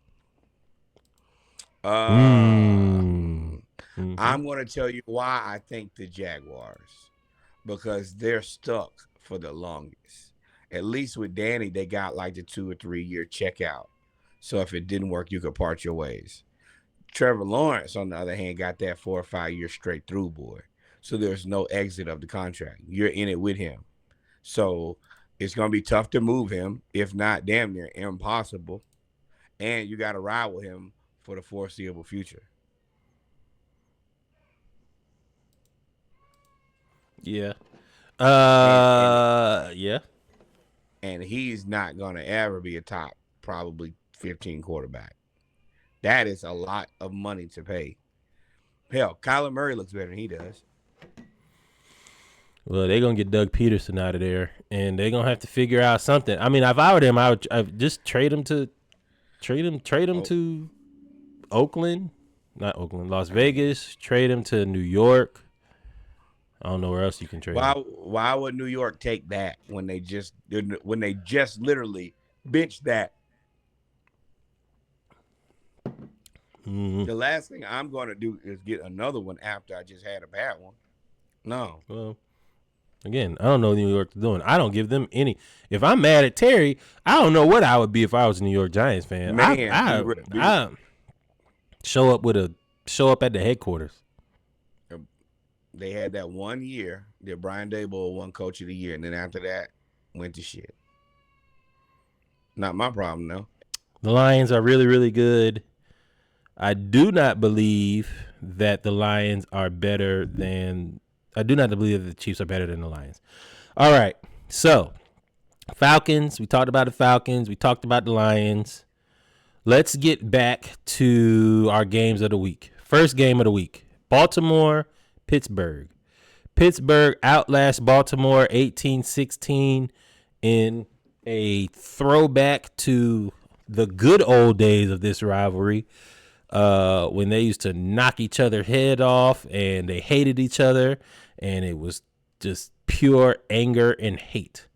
I'm going to tell you why I think the Jaguars, because they're stuck for the longest. At least with Danny, they got like the 2 or 3 year checkout. So if it didn't work, you could part your ways. Trevor Lawrence, on the other hand, got that 4 or 5 year straight through, boy. So there's no exit of the contract. You're in it with him. So it's going to be tough to move him, if not damn near impossible. And you got to ride with him for the foreseeable future. Yeah. Yeah. And he's not going to ever be a top probably 15 quarterback. That is a lot of money to pay. Hell, Kyler Murray looks better than he does. Well, they're going to get Doug Peterson out of there, and they're going to have to figure out something. I mean, if I were them, I'd just trade him to Oakland, not Oakland, Las Vegas, trade him to New York. I don't know where else you can trade him. Why would New York take that when they just literally benched that? The last thing I'm going to do is get another one after I just had a bad one. No. Well, again, I don't know what New York is doing. I don't give them any. If I'm mad at Terry, I don't know what I would be if I was a New York Giants fan. Man, I show up at the headquarters. They had that 1 year that Brian Daboll won Coach of the Year, and then after that, went to shit. Not my problem, though. The Lions are really, really good. I do not believe that the Lions are better than. I do not believe that the Chiefs are better than the Lions. All right, so Falcons. We talked about the Falcons. We talked about the Lions. Let's get back to our games of the week. First game of the week: Baltimore, Pittsburgh. Pittsburgh outlasts Baltimore 18-16 in a throwback to the good old days of this rivalry, when they used to knock each other's head off and they hated each other, and it was just pure anger and hate.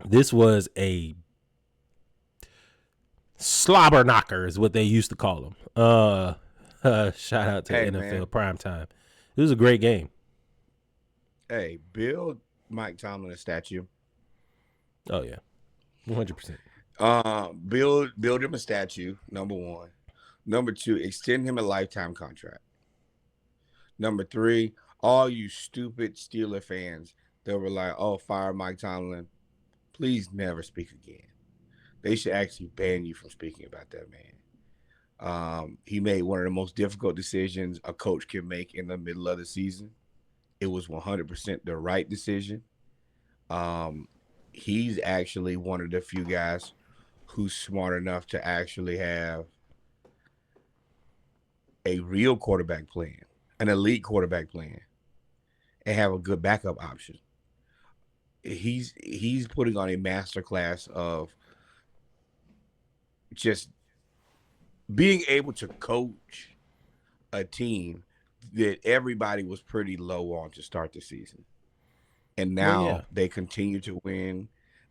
This was a slobber knocker is what they used to call them. Shout out to NFL man. Primetime. It was a great game. Hey, build Mike Tomlin a statue. Oh yeah, 100%. Build him a statue, number one. Number two, extend him a lifetime contract. Number three, all you stupid Steeler fans that were like, oh, fire Mike Tomlin, please never speak again. They should actually ban you from speaking about that man. He made one of the most difficult decisions a coach can make in the middle of the season. It was 100% the right decision. He's actually one of the few guys who's smart enough to actually have a real quarterback plan, an elite quarterback plan, and have a good backup option. He's putting on a masterclass of just being able to coach a team that everybody was pretty low on to start the season. And now they continue to win.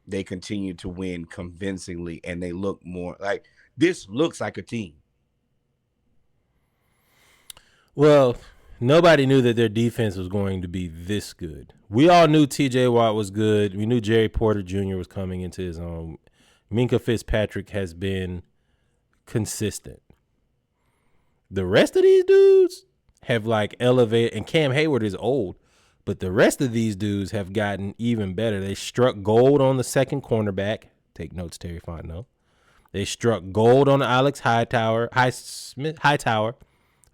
They continue to win convincingly, and they look more like this looks like a team. Well, nobody knew that their defense was going to be this good. We all knew T.J. Watt was good. We knew Jerry Porter Jr. was coming into his own. Minkah Fitzpatrick has been consistent. The rest of these dudes have like elevated, and Cam Hayward is old, but the rest of these dudes have gotten even better. They struck gold on the second cornerback. Take notes, Terry Fontenot. They struck gold on Alex Hightower, who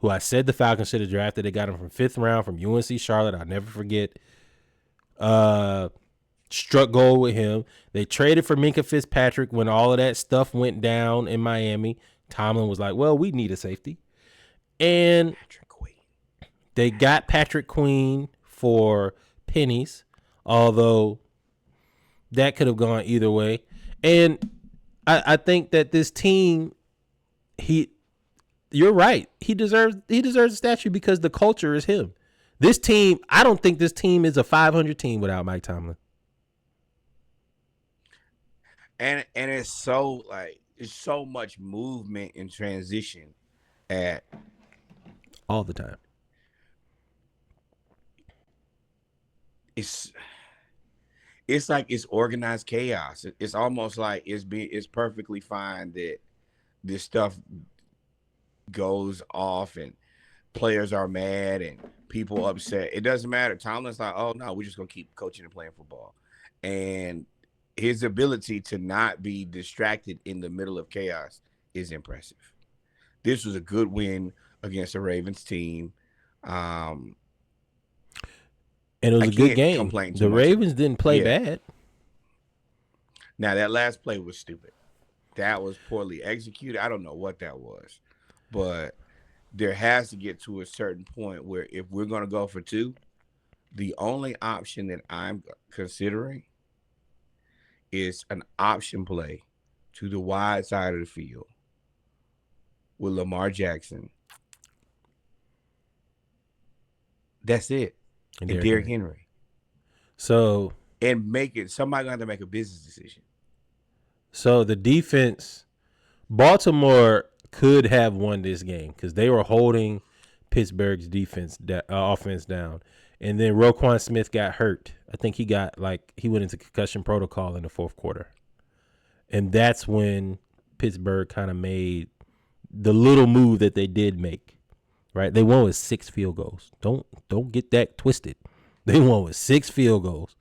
I said the Falcons should have drafted. They got him from 5th round from UNC Charlotte. I'll never forget. Struck gold with him. They traded for Minkah Fitzpatrick when all of that stuff went down in Miami. Tomlin was like, well, we need a safety. And they got Patrick Queen for pennies, although that could have gone either way. And I think that this team, you're right. He deserves a statue because the culture is him. This team, I don't think this team is a 500 team without Mike Tomlin. And it's so it's so much movement and transition at All the time. it's like it's organized chaos. It's almost like it's perfectly fine that this stuff goes off and players are mad and people upset. It doesn't matter. Tomlin's like, oh no, we're just gonna keep coaching and playing football. And his ability to not be distracted in the middle of chaos is impressive. This was a good win against the Ravens team. And it was a good game. The Ravens didn't play bad. Now, that last play was stupid. That was poorly executed. I don't know what that was. But there has to get to a certain point where if we're going to go for two, the only option that I'm considering is an option play to the wide side of the field with Lamar Jackson. That's it. And Derrick Henry. So, and somebody got to make a business decision. So the defense, Baltimore could have won this game because they were holding Pittsburgh's offense down. And then Roquan Smith got hurt. I think he went into concussion protocol in the fourth quarter. And that's when Pittsburgh kind of made the little move that they did make. Right? They won with 6 field goals. Don't get that twisted. They won with 6 field goals.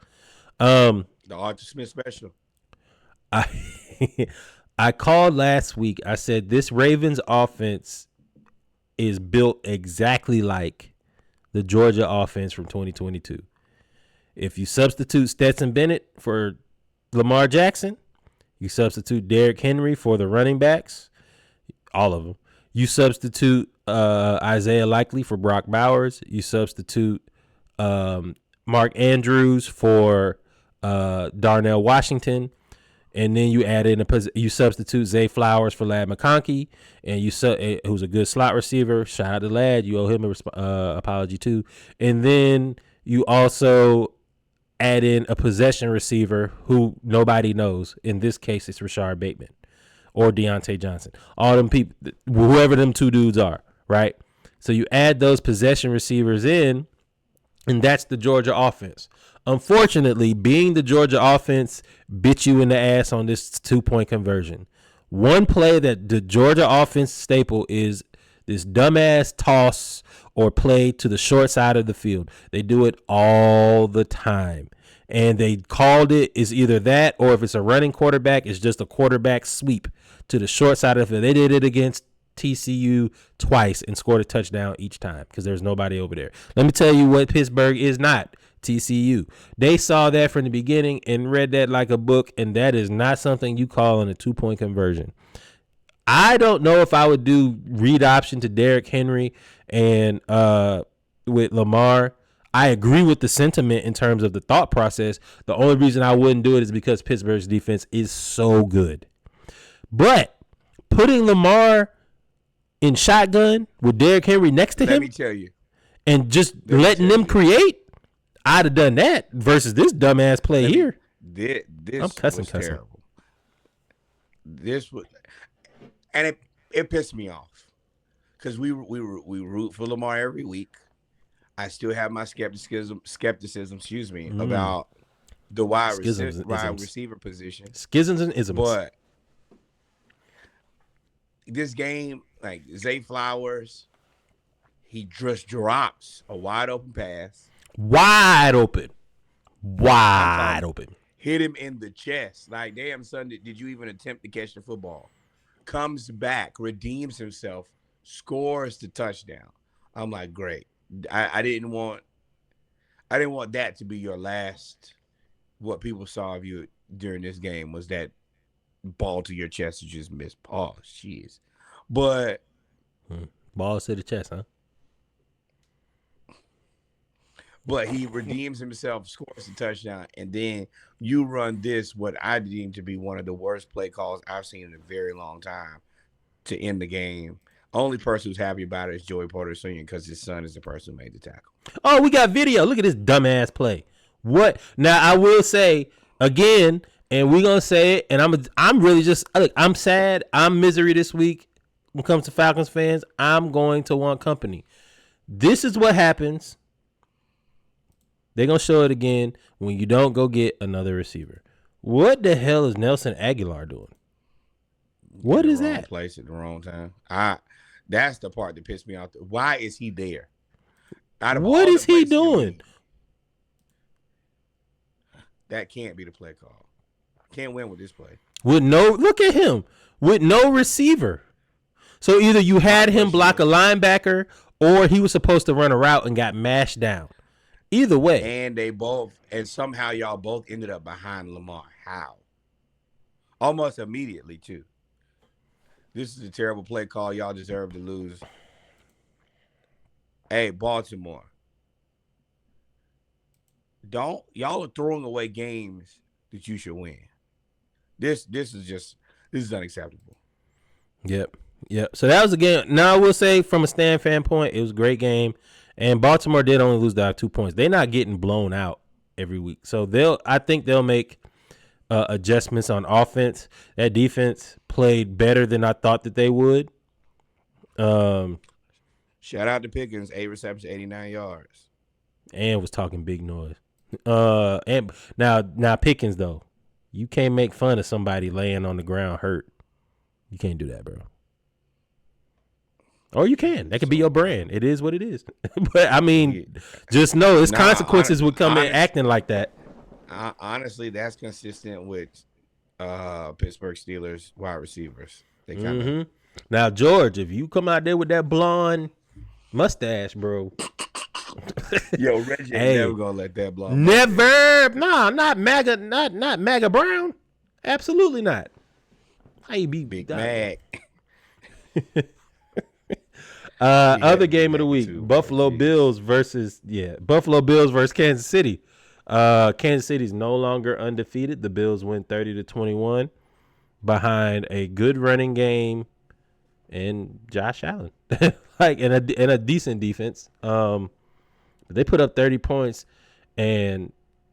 The Arthur Smith special. I called last week. I said this Ravens offense is built exactly like the Georgia offense from 2022. If you substitute Stetson Bennett for Lamar Jackson, you substitute Derrick Henry for the running backs, all of them. You substitute Isaiah Likely for Brock Bowers. You substitute Mark Andrews for Darnell Washington. And then you add in you substitute Zay Flowers for Ladd McConkey, and who's a good slot receiver. Shout out to Ladd, you owe him an apology too. And then you also add in a possession receiver who nobody knows. In this case, it's Rashard Bateman or Deontay Johnson. All them people, whoever them two dudes are, right? So you add those possession receivers in, and that's the Georgia offense. Unfortunately, being the Georgia offense bit you in the ass on this 2-point conversion. One play that the Georgia offense staple is this dumbass toss or play to the short side of the field. They do it all the time. And they called it is either that or if it's a running quarterback, it's just a quarterback sweep to the short side of the field. They did it against TCU twice and scored a touchdown each time because there's nobody over there. Let me tell you what Pittsburgh is not. TCU. They saw that from the beginning and read that like a book, and that is not something you call in a 2-point conversion. I don't know if I would do read option to Derrick Henry and with Lamar. I agree with the sentiment in terms of the thought process. The only reason I wouldn't do it is because Pittsburgh's defense is so good. But putting Lamar in shotgun with Derrick Henry next to him, let me tell you, and just letting them create, I'd have done that versus this dumbass play here. This I'm cussing. Terrible. This was, and it pissed me off because we root for Lamar every week. I still have my skepticism. About the wide receiver position. Schisms and isms. But this game, like Zay Flowers, he just drops a wide open pass. Wide open. Hit him in the chest. Like, damn, son, did you even attempt to catch the football? Comes back, redeems himself, scores the touchdown. I'm like, great. I didn't want that to be your last. What people saw of you during this game was that ball to your chest you just missed. Oh, jeez. But balls to the chest, huh? But he redeems himself, scores a touchdown, and then you run this, what I deem to be one of the worst play calls I've seen in a very long time to end the game. Only person who's happy about it is Joey Porter Sr. because his son is the person who made the tackle. Oh, we got video. Look at this dumbass play. What? Now I will say again, and we're gonna say it, and I'm really just look, I'm sad. I'm misery this week when it comes to Falcons fans. I'm going to want company. This is what happens. They're gonna show it again when you don't go get another receiver. What the hell is Nelson Aguilar doing? What is that? Place at the wrong time. That's the part that pissed me off. Why is he there? What is he doing? That can't be the play call. Can't win with this play. Look at him with no receiver. So either you had him block a linebacker or he was supposed to run a route and got mashed down. Either way. And somehow y'all both ended up behind Lamar. How? Almost immediately, too. This is a terrible play call. Y'all deserve to lose. Hey, Baltimore. Y'all are throwing away games that you should win. This is unacceptable. Yep. So that was a game. Now I will say from a Stan fan point, it was a great game. And Baltimore did only lose by 2 points. They're not getting blown out every week. So I think they'll make adjustments on offense. That defense played better than I thought that they would. Shout out to Pickens, 8 receptions, 89 yards. And was talking big noise. And now Pickens though, you can't make fun of somebody laying on the ground hurt. You can't do that, bro. Or you can. That could be your brand. It is what it is. But I mean, just know its consequences would come in acting like that. Honestly, that's consistent with Pittsburgh Steelers wide receivers. They kind of. Now, George, if you come out there with that blonde mustache, bro. Yo, Reggie ain't never gonna let that blonde. Never. No, not MAGA. Not MAGA Brown. Absolutely not. How you be Big Mac? Other game of the week: Buffalo Bills versus Kansas City. Kansas City's no longer undefeated. The Bills win 30-21 behind a good running game and Josh Allen, like in a decent defense. They put up 30 points, and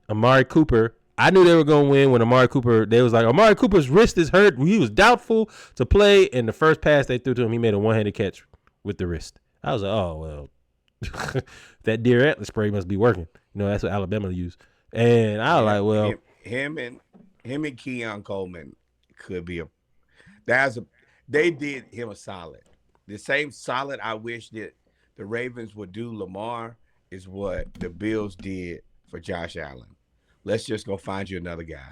Amari Cooper. I knew they were going to win when Amari Cooper. They was like Amari Cooper's wrist is hurt. He was doubtful to play, and the first pass they threw to him, he made a one-handed catch with the wrist. I was like, oh well, that deer antler spray must be working. You know, that's what Alabama used. And I was like, well, him and Keon Coleman could be they did him a solid. The same solid I wish that the Ravens would do Lamar is what the Bills did for Josh Allen. Let's just go find you another guy.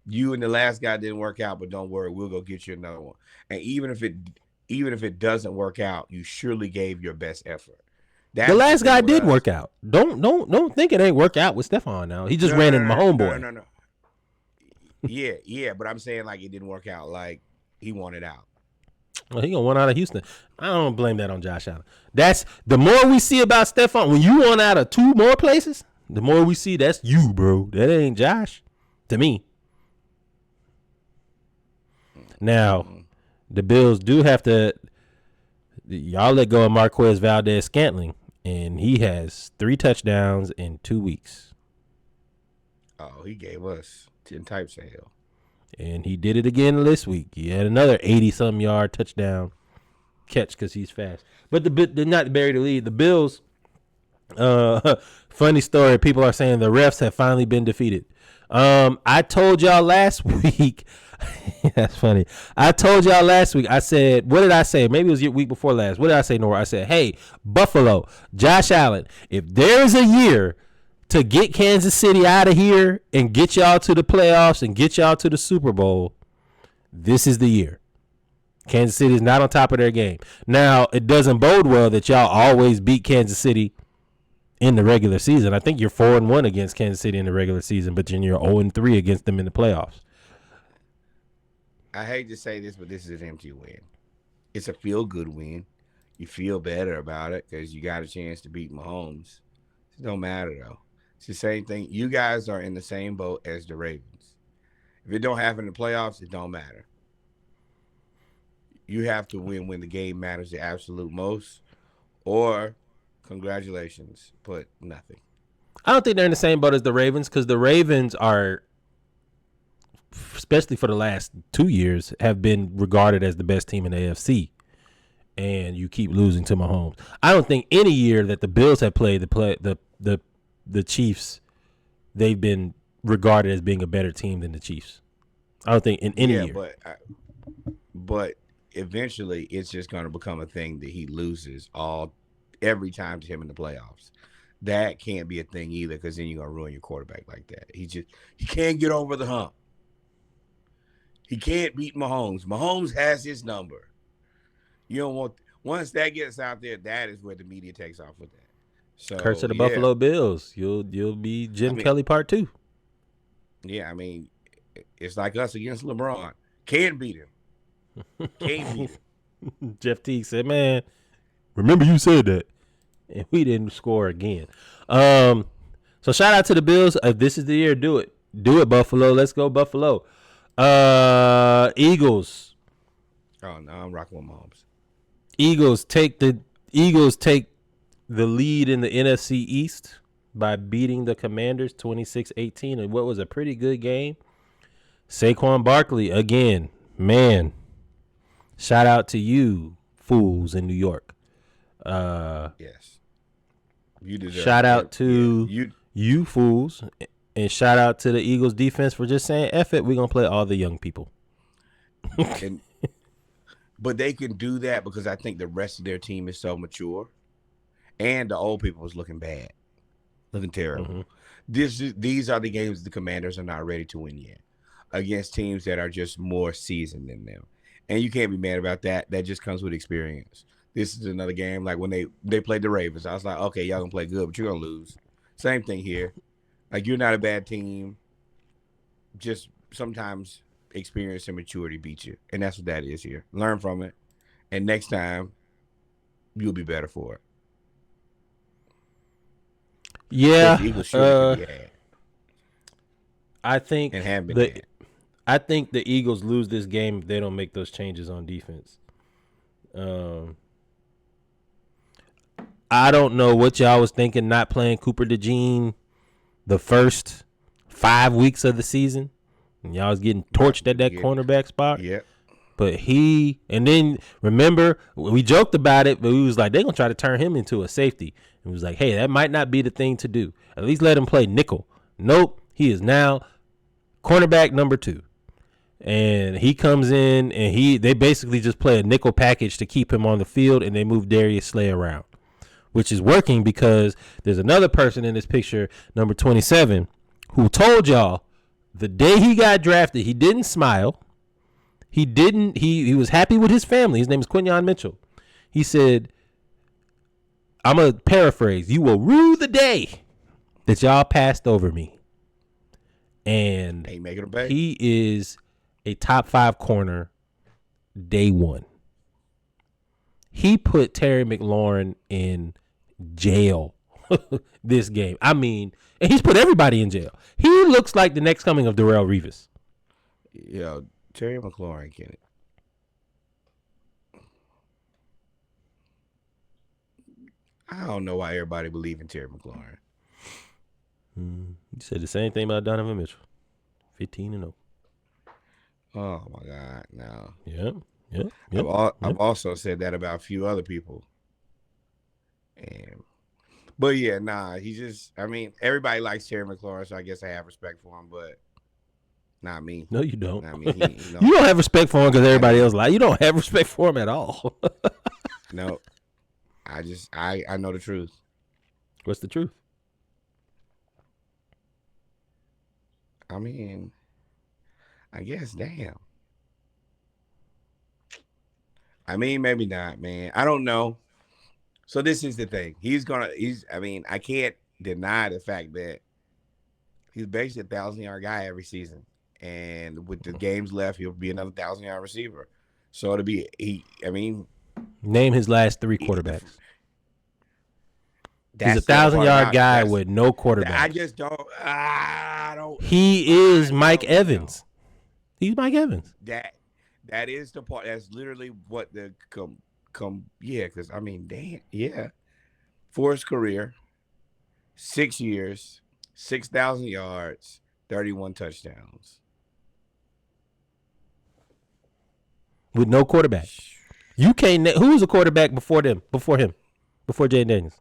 You and the last guy didn't work out, but don't worry, we'll go get you another one. And even if it doesn't work out, you surely gave your best effort. The last guy did work out. Don't think it ain't work out with Stephon now. He just ran into my homeboy. No. Yeah, but I'm saying like it didn't work out. Like he wanted out. Well, he gonna want out of Houston. I don't blame that on Josh Allen. That's the more we see about Stephon. When you want out of 2 more places, the more we see that's you, bro. That ain't Josh to me. Now, the Bills do have to. Y'all let go of Marquez Valdez-Scantling, and he has 3 touchdowns in 2 weeks. Oh, he gave us 10 types of hell. And he did it again this week. He had another 80-some yard touchdown catch because he's fast. But they're not to bury the lead. The Bills, funny story, people are saying the refs have finally been defeated. I told y'all last week. That's funny. I told y'all last week. I said, what did I say? Maybe it was your week before last. What did I say, Nora? I said, hey, Buffalo, Josh Allen, if there's a year to get Kansas City out of here and get y'all to the playoffs and get y'all to the Super Bowl, this is the year. Kansas City is not on top of their game. Now, it doesn't bode well that y'all always beat Kansas City in the regular season. I think you're 4-1 against Kansas City in the regular season, but then you're 0-3 against them in the playoffs. I hate to say this, but this is an empty win. It's a feel-good win. You feel better about it because you got a chance to beat Mahomes. It don't matter, though. It's the same thing. You guys are in the same boat as the Ravens. If it don't happen in the playoffs, it don't matter. you have to win when the game matters the absolute most, or congratulations, but nothing. I don't think they're in the same boat as the Ravens because the Ravens are, especially for the last 2 years, have been regarded as the best team in the AFC. And you keep losing to Mahomes. I don't think any year that the Bills have played the Chiefs, they've been regarded as being a better team than the Chiefs. I don't think in any year. But eventually it's just going to become a thing that he loses every time to him in the playoffs. That can't be a thing either, because then you're going to ruin your quarterback like that. He can't get over the hump. He can't beat Mahomes. Mahomes has his number. You don't want, once that gets out there, that is where the media takes off with that. So Curse of the Buffalo Bills. You'll be Jim Kelly Part 2. Yeah, I mean, it's like us against LeBron. Can't beat him. Can't beat him. Jeff Teague said, "Man, remember you said that," and we didn't score again. So shout out to the Bills. If this is the year, do it. Do it, Buffalo. Let's go, Buffalo. Eagles. Oh no, I'm rocking with Mahomes. Eagles take the lead in the NFC East by beating the Commanders 26-18 in what was a pretty good game. Saquon Barkley again, man. Shout out to you fools in New York. Yes. You deserve shout out to you fools, and shout out to the Eagles defense for just saying, F it, we're going to play all the young people. But they can do that because I think the rest of their team is so mature, and the old people was looking bad, looking terrible. Mm-hmm. These are the games the Commanders are not ready to win yet, against teams that are just more seasoned than them. And you can't be mad about that. That just comes with experience. This is another game like when they played the Ravens. I was like, okay, y'all gonna play good, but you're gonna lose. Same thing here. Like, you're not a bad team. Just sometimes experience and maturity beat you, and that's what that is here. Learn from it, and next time you'll be better for it. Yeah, I think I think the Eagles lose this game if they don't make those changes on defense. I don't know what y'all was thinking not playing Cooper DeJean the first 5 weeks of the season. And y'all was getting torched at that cornerback spot. Yeah. But and then remember, we joked about it, but we was like, they're going to try to turn him into a safety. And we was like, hey, that might not be the thing to do. At least let him play nickel. Nope. He is now cornerback number 2. And he comes in and they basically just play a nickel package to keep him on the field, and they move Darius Slay around, which is working because there's another person in this picture, number 27, who told y'all the day he got drafted, he didn't smile. He was happy with his family. His name is Quinyon Mitchell. He said, I'm going to paraphrase, you will rue the day that y'all passed over me. And he is a top 5 corner day one. He put Terry McLaurin in jail this game. I mean, and he's put everybody in jail. He looks like the next coming of Darrelle Revis. Yeah, Terry McLaurin, can it? I don't know why everybody believes in Terry McLaurin. You said the same thing about Donovan Mitchell. 15-0. Oh my God, no. Yeah. I've also said that about a few other people. But yeah, everybody likes Terry McLaurin, so I guess I have respect for him, but not me. No, you don't. I mean, you don't have respect for him because everybody else like. You don't have respect for him at all. No, I know the truth. What's the truth? I mean, I guess, damn. I mean, maybe not, man. I don't know. So this is the thing. I can't deny the fact that he's basically a 1,000-yard guy every season. And with the games left, he'll be another 1,000-yard receiver. So name his last 3 quarterbacks. He's a 1,000-yard guy with no quarterback. I don't. He is Mike Evans. He's Mike Evans. That is the part. That's literally what the yeah. Because I mean, damn, yeah. For his career, 6 years, 6,000 yards, 31 touchdowns. With no quarterback. You can't. Who was the quarterback before them? Before him? Before Jay Daniels?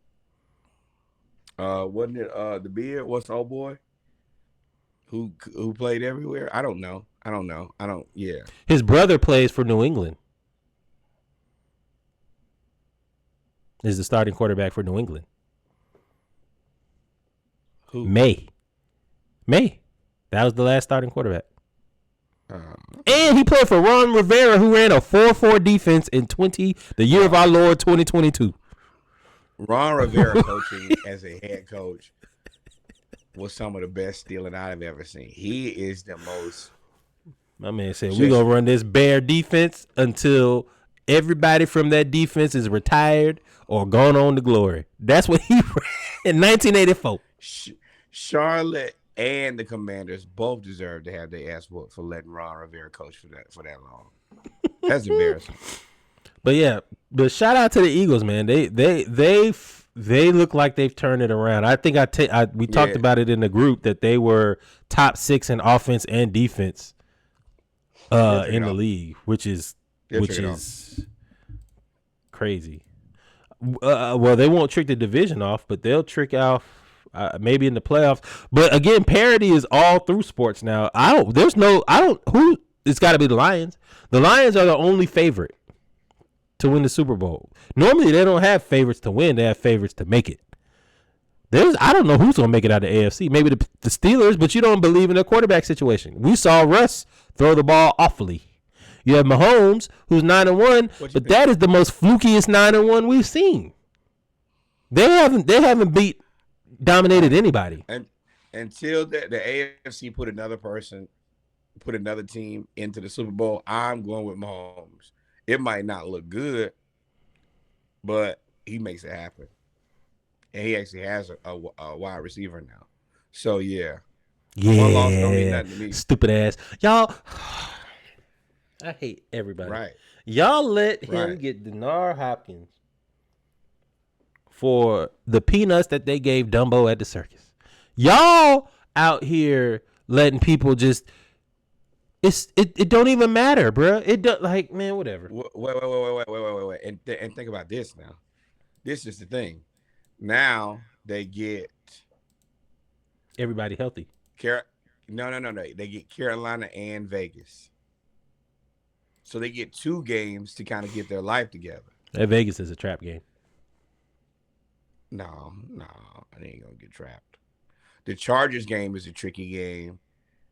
Wasn't it the beard? What's the old boy? Who played everywhere? I don't know. Yeah. His brother plays for New England. Is the starting quarterback for New England. Who? May. That was the last starting quarterback. And he played for Ron Rivera, who ran a 4-4 defense in the year of our Lord 2022. Ron Rivera coaching as a head coach was some of the best stealing I've ever seen. He is the most. My man said, we're going to run this Bear defense until everybody from that defense is retired or gone on to glory. That's what he ran in 1984. Charlotte and the Commanders both deserve to have their ass whooped for letting Ron Rivera coach for that long. That's embarrassing. But yeah, but shout out to the Eagles, man. They look like they've turned it around. I think we talked about it in the group that they were top 6 in offense and defense in the league, which is crazy. Well, they won't trick the division off, but they'll trick off maybe in the playoffs. But again, parity is all through sports now. It's got to be the Lions. The Lions are the only favorite to win the Super Bowl. Normally, they don't have favorites to win. They have favorites to make it. I don't know who's going to make it out of the AFC. Maybe the Steelers, but you don't believe in their quarterback situation. We saw Russ throw the ball awfully. You have Mahomes, who's 9-1, but that is the most flukiest 9-1 we've seen. They haven't dominated anybody. And until the AFC put another team into the Super Bowl, I'm going with Mahomes. It might not look good, but he makes it happen. And he actually has a wide receiver now. So, yeah. Yeah. One loss don't mean nothing to me. Stupid ass. Y'all, I hate everybody. Right. Y'all let him get Denard Hopkins for the peanuts that they gave Dumbo at the circus. Y'all out here letting people just... It don't even matter, bro. It don't, like, man, whatever. Wait. And think about this now. This is the thing. Now they get everybody healthy. No. They get Carolina and Vegas. So they get 2 games to kind of get their life together. That Vegas is a trap game. No, they ain't gonna get trapped. The Chargers game is a tricky game.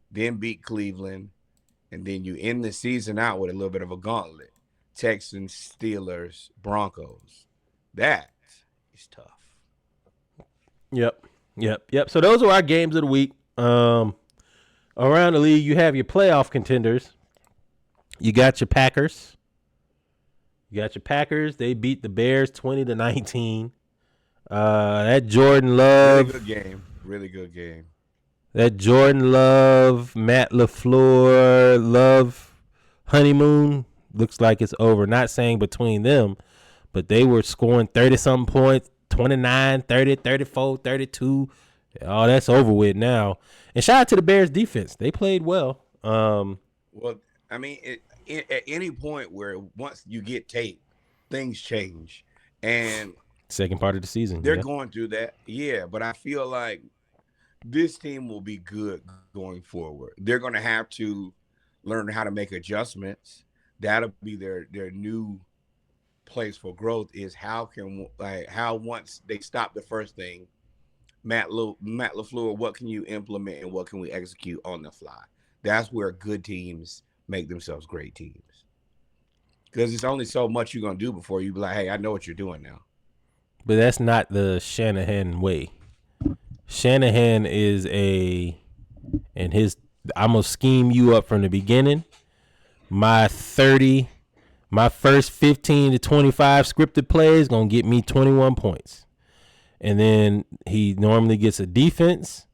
Then beat Cleveland. And then you end the season out with a little bit of a gauntlet. Texans, Steelers, Broncos. That is tough. Yep. So those are our games of the week. Around the league, you have your playoff contenders. You got your Packers. They beat the Bears 20-19. That Jordan Love. Really good game. That Jordan Love, Matt LaFleur, Love honeymoon looks like it's over. Not saying between them, but they were scoring 30-something points, 29, 30, 34, 32. Oh, that's over with now. And shout out to the Bears defense. They played well. Well, I mean, at any point where once you get tape, things change. And second part of the season. They're going through that. Yeah, but I feel like this team will be good going forward. They're going to have to learn how to make adjustments. That'll be their new place for growth is how once they stop the first thing, Matt LaFleur, what can you implement and what can we execute on the fly? That's where good teams make themselves great teams. Because it's only so much you're going to do before you be like, hey, I know what you're doing now. But that's not the Shanahan way. Shanahan is I'm going to scheme you up from the beginning. My first 15 to 25 scripted plays going to get me 21 points. And then he normally gets a defense.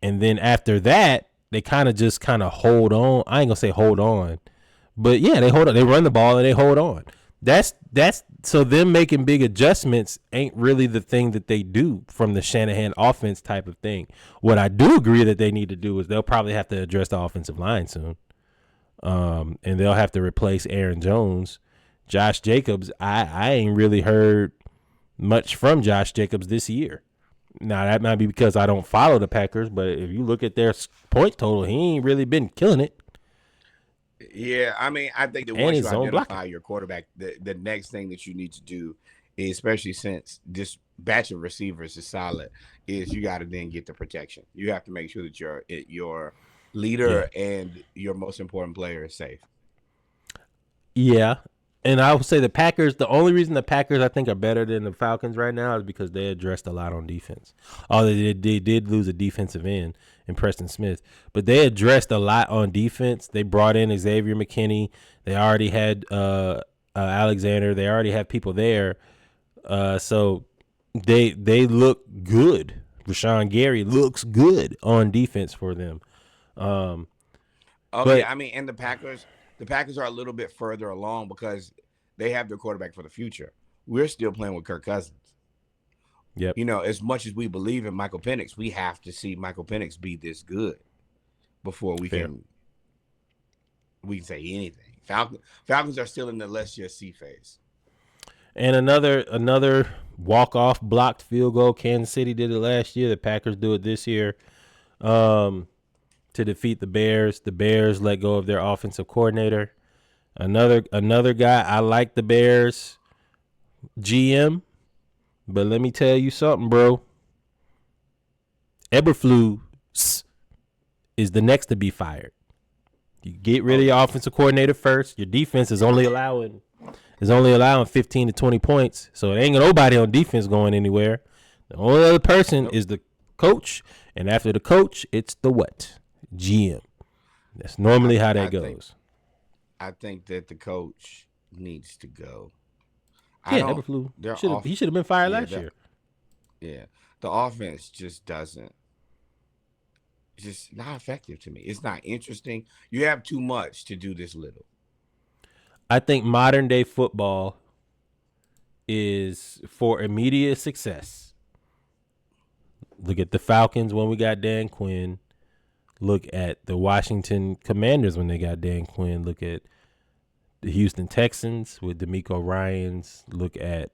And then after that, they kind of hold on. I ain't going to say hold on. But yeah, they hold on. They run the ball and they hold on. That's so them making big adjustments ain't really the thing that they do from the Shanahan offense type of thing. What I do agree that they need to do is they'll probably have to address the offensive line soon. And they'll have to replace Aaron Jones. Josh Jacobs, I ain't really heard much from Josh Jacobs this year. Now, that might be because I don't follow the Packers, but if you look at their point total, he ain't really been killing it. Yeah, I mean, I think that once you identify your quarterback, the next thing that you need to do, especially since this batch of receivers is solid, is you got to then get the protection. You have to make sure that your leader and your most important player is safe. Yeah. And I would say the Packers, the only reason the Packers I think are better than the Falcons right now is because they addressed a lot on defense. Although they did lose a defensive end in Preston Smith, but they addressed a lot on defense. They brought in Xavier McKinney. They already had Alexander. They already have people there. So they look good. Rashawn Gary looks good on defense for them. But I mean, and the Packers are a little bit further along because they have their quarterback for the future. We're still playing with Kirk Cousins. Yep. You know, as much as we believe in Michael Penix, we have to see Michael Penix be this good before we can say anything. Falcons are still in the let's just see phase. And another walk-off blocked field goal. Kansas City did it last year. The Packers do it this year to defeat the Bears. The Bears let go of their offensive coordinator. Another guy, I like the Bears GM, but let me tell you something, bro. Eberflus is the next to be fired. You get rid of your offensive coordinator first. Your defense is only allowing 15 to 20 points, so it ain't nobody on defense going anywhere. The only other person is the coach, and after the coach, it's the what? GM. That's normally how that goes. I think that the coach needs to go. Yeah, Eberflus. He should have been fired last year. Yeah, the offense just not effective to me. It's not interesting. You have too much to do this little. I think modern day football is for immediate success. Look at the Falcons when we got Dan Quinn. Look at the Washington Commanders when they got Dan Quinn. Look at the Houston Texans with DeMeco Ryans. Look at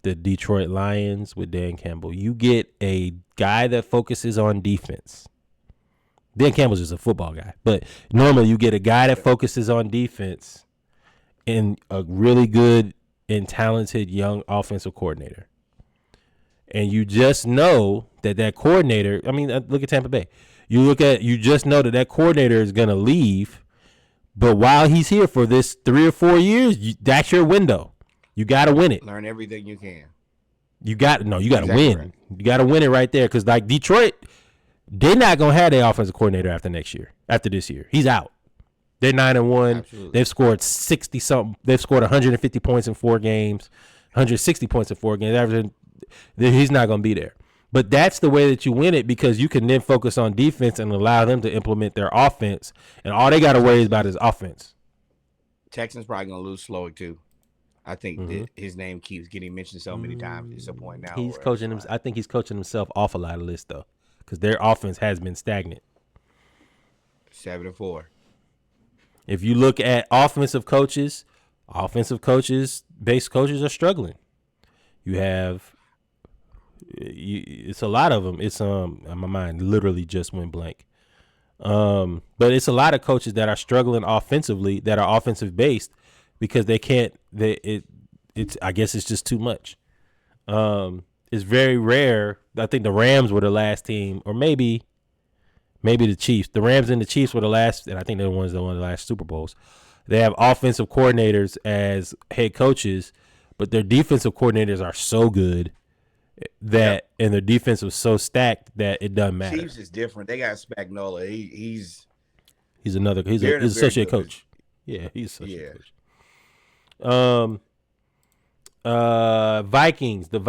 the Detroit Lions with Dan Campbell. You get a guy that focuses on defense. Dan Campbell's just a football guy. But normally you get a guy that focuses on defense and a really good and talented young offensive coordinator. And you just know that coordinator, I mean, look at Tampa Bay. You just know that coordinator is going to leave, but while he's here for this 3 or 4 years, that's your window. You got to win it. Learn everything you can. You got to win. Right. You got to win it right there because, like, Detroit, they're not going to have their offensive coordinator after this year. He's out. They're 9-1. Absolutely. They've scored 60-something. They've scored 150 points in 4 games, 160 points in 4 games. He's not going to be there. But that's the way that you win it because you can then focus on defense and allow them to implement their offense. And all they got to worry about is offense. Texans probably going to lose Slowick too. I think that his name keeps getting mentioned so many times. It's a point now. He's coaching him. I think he's coaching himself off a lot of lists though, because their offense has been stagnant. 7-4. If you look at offensive coaches, base coaches are struggling. You have. It's a lot of them. It's my mind literally just went blank. But it's a lot of coaches that are struggling offensively, that are offensive based, because they can't. It's I guess it's just too much. It's very rare. I think the Rams were the last team, or maybe the Chiefs. The Rams and the Chiefs were the last, and I think they're the ones that won the last Super Bowls. They have offensive coordinators as head coaches, but their defensive coordinators are so good and their defense was so stacked that it doesn't matter. Chiefs is different. They got Spagnuolo. He's an associate coach. Yeah, he's associate coach. Vikings. The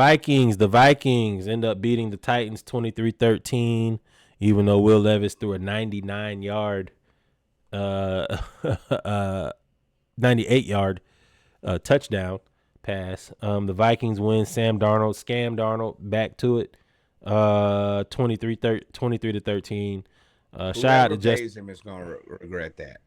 Vikings end up beating the Titans 23-13, even though Will Levis threw a 99-yard uh, 98-yard touchdown pass. The Vikings win. Scam Darnold back to it. 23-13. Shout out to pays him is gonna regret that.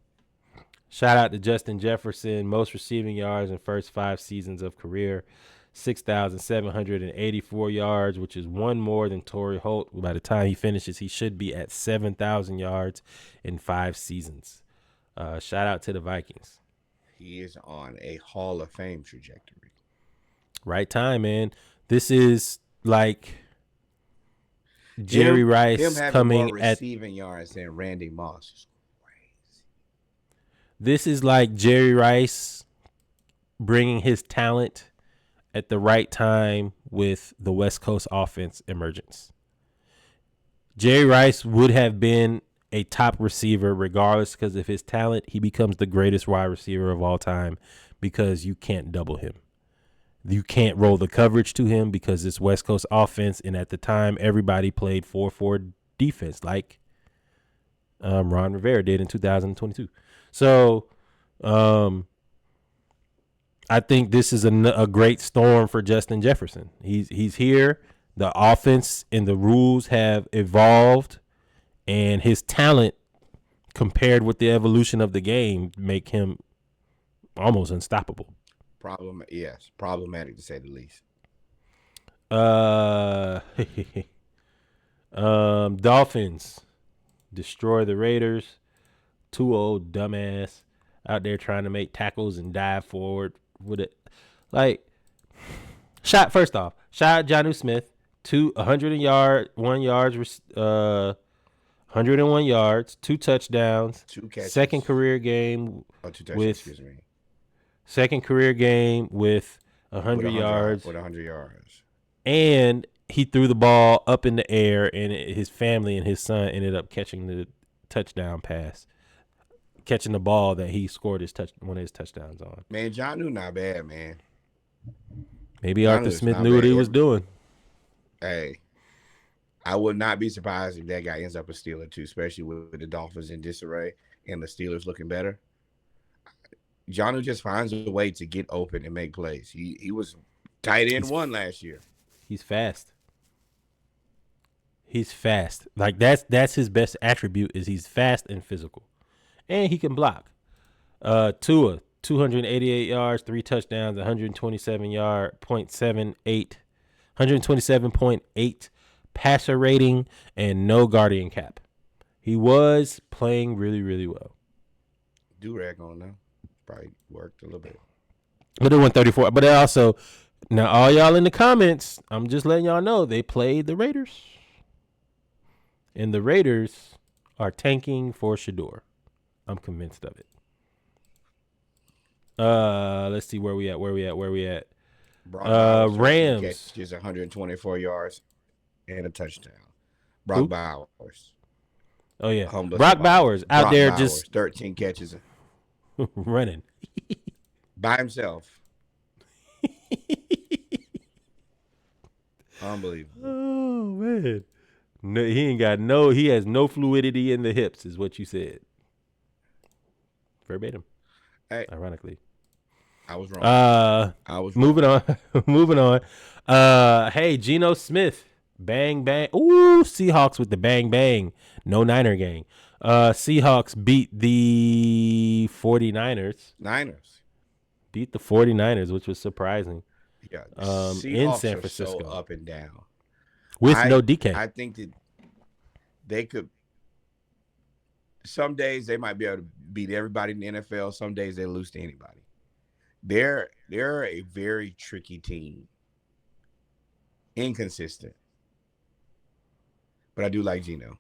Shout out to Justin Jefferson, most receiving yards in first 5 seasons of career, 6,784 yards, which is one more than Torrey Holt. By the time he finishes, he should be at 7,000 yards in 5 seasons. Shout out to the Vikings. He is on a Hall of Fame trajectory. Right time, man. This is like Jerry Rice coming more receiving yards than Randy Moss. This is like Jerry Rice bringing his talent at the right time with the West Coast offense emergence. Jerry Rice would have been a top receiver regardless because of his talent. He becomes the greatest wide receiver of all time because you can't double him. You can't roll the coverage to him because it's West Coast offense, and at the time, everybody played 4-4 defense like Ron Rivera did in 2022. So I think this is a great storm for Justin Jefferson. He's here. The offense and the rules have evolved, and his talent compared with the evolution of the game make him almost unstoppable. Problematic to say the least. Dolphins destroy the Raiders. 2 old dumbass out there trying to make tackles and dive forward with it. Like, first off, shout out Geno Smith. 101 yards, 2 touchdowns, 2 catches. Second career game 2 touchdowns, Second career game with 100 yards. With 100 yards. And he threw the ball up in the air, and his family and his son ended up catching the touchdown pass, catching the ball that he scored one of his touchdowns on. Man, John knew not bad, man. Maybe Arthur Smith knew what he was doing. Hey, I would not be surprised if that guy ends up a Steeler too, especially with the Dolphins in disarray and the Steelers looking better. John just finds a way to get open and make plays. He was tight end 1 last year. He's fast. Like that's his best attribute is he's fast and physical. And he can block. Tua, 288 yards, 3 touchdowns, 127.8 passer rating, and no guardian cap. He was playing really, really well. Do-rag on now. Probably worked a little bit. But it went 34. But it also, now all y'all in the comments, I'm just letting y'all know they played the Raiders. And the Raiders are tanking for Shador. I'm convinced of it. Let's see where we at. Rams. Just 124 yards and a touchdown. Brock Bowers. Oh yeah, Brock Bowers out there just 13 catches. Running by himself. Unbelievable. Oh man. No, he has no fluidity in the hips is what you said. Verbatim. Hey, ironically. I was wrong. Moving on. Hey, Geno Smith. Bang bang. Ooh, Seahawks with the bang bang. No Niner gang. Seahawks beat the 49ers. Beat the 49ers, which was surprising. Yeah. In San Francisco. Are so up and down. With no DK. I think that they could. Some days they might be able to beat everybody in the NFL. Some days they lose to anybody. They're a very tricky team. Inconsistent. But I do like Geno.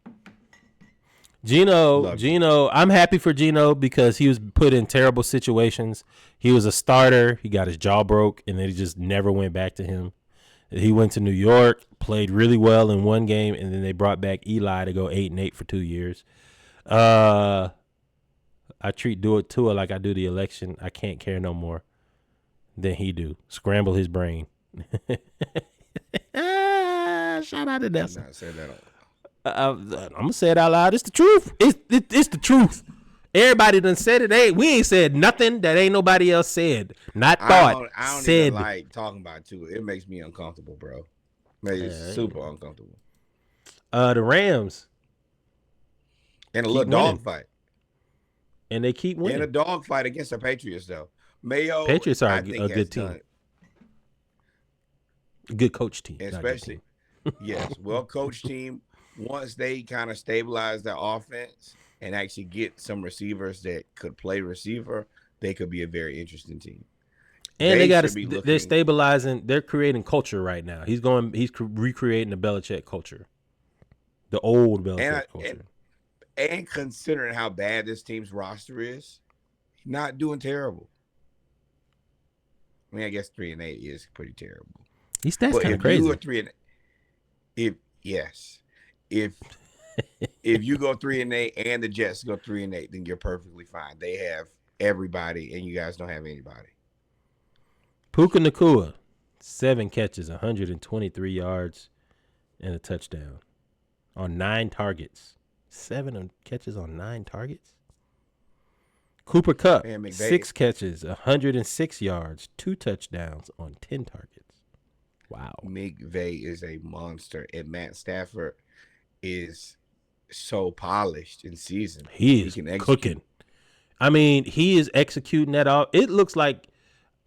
Geno, I'm happy for Geno because he was put in terrible situations. He was a starter. He got his jaw broke, and then he just never went back to him. He went to New York, played really well in one game, and then they brought back Eli to go 8-8 for 2 years. I treat Tua like I do the election. I can't care no more than he do. Scramble his brain. Shout out to Nelson. I'm gonna say it out loud. It's the truth. It's the truth. Everybody done said it. We ain't said nothing that ain't nobody else said. Not thought. I don't said. even like talking about Tua. It makes me uncomfortable, bro. Makes me super uncomfortable. The Rams. And a little dogfight. And they keep winning. And a dogfight against the Patriots, though. Mayo, Patriots are I a think good team. Good coach team. Especially, yes, well-coached team. Once they kind of stabilize their offense and actually get some receivers that could play receiver, they could be a very interesting team. And they're stabilizing. They're creating culture right now. He's recreating the Belichick culture, the old Belichick culture. And considering how bad this team's roster is, not doing terrible. I mean, I guess 3-8 is pretty terrible. These stats kind of crazy. You are if you go 3-8 and the Jets go 3-8, then you're perfectly fine. They have everybody, and you guys don't have anybody. Puka Nacua, 7 catches, 123 yards, and a touchdown on 9 targets. 7 catches on 9 targets. Cooper Kupp, 6 catches, 106 yards, 2 touchdowns on 10 targets. Wow. McVay is a monster, and Matt Stafford is so polished in season. He is cooking. I mean, he is executing that all. It looks like,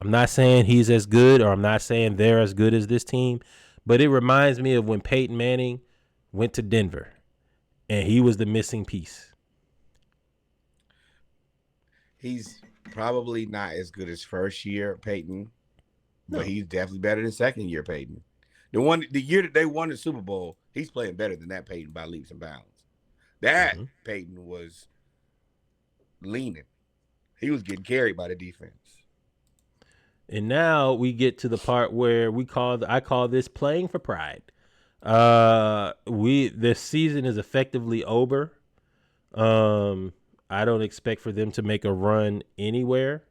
I'm not saying he's as good, or I'm not saying they're as good as this team, but it reminds me of when Peyton Manning went to Denver, and he was the missing piece. He's probably not as good as first year Peyton, but he's definitely better than second year Peyton. The year that they won the Super Bowl, he's playing better than that Peyton by leaps and bounds. That Peyton was leaning. He was getting carried by the defense. And now we get to the part where I call this playing for pride. This season is effectively over. I don't expect for them to make a run anywhere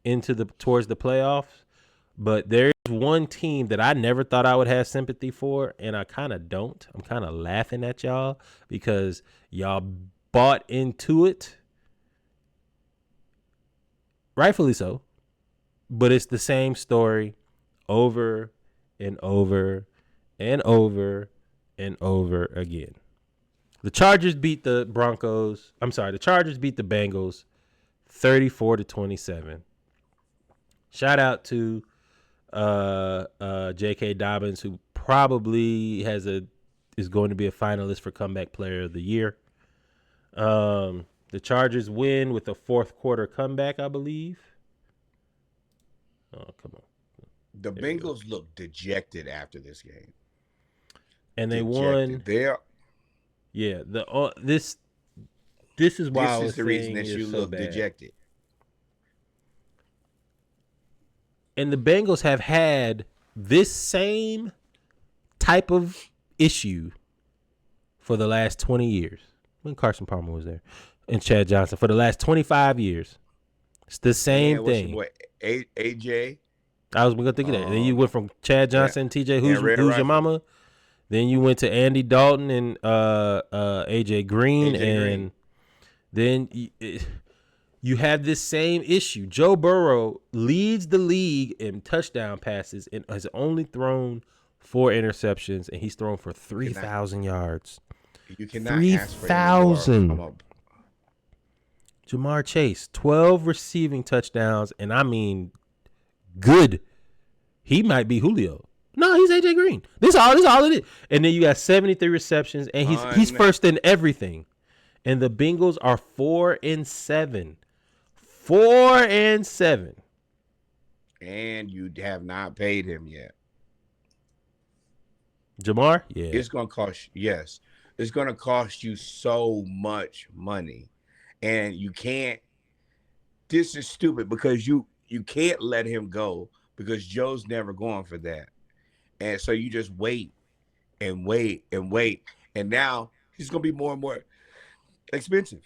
towards the playoffs. But there's one team that I never thought I would have sympathy for, and I kind of don't. I'm kind of laughing at y'all because y'all bought into it. Rightfully so. But it's the same story over and over and over and over again. The Chargers beat the Broncos. The Chargers beat the Bengals 34-27. Shout out to J.K. Dobbins, who probably is going to be a finalist for Comeback Player of the Year. The Chargers win with a fourth quarter comeback, I believe. Oh, come on. The Bengals look dejected after this game. And they won. Yeah, this is why I was the reason that you look dejected. And the Bengals have had this same type of issue for the last 20 years. When Carson Palmer was there. And Chad Johnson. For the last 25 years. It's the same thing. AJ? I was going to think of that. Then you went from Chad Johnson, TJ, who's your mama? Then you went to Andy Dalton and AJ Green. Then you have this same issue. Joe Burrow leads the league in touchdown passes and has only thrown 4 interceptions, and he's thrown for 3,000 yards. You cannot 3,000. Jamar Chase, 12 receiving touchdowns, and I mean, good. He might be Julio. No, he's AJ Green. This is all it is. And then you got 73 receptions, and he's first in everything. And the Bengals are 4-7. 4-7. And you have not paid him yet. Jamar? Yeah. It's going to cost you. Yes. It's going to cost you so much money. And you can't. This is stupid because you can't let him go because Joe's never going for that. And so you just wait and wait and wait. And now he's going to be more and more expensive.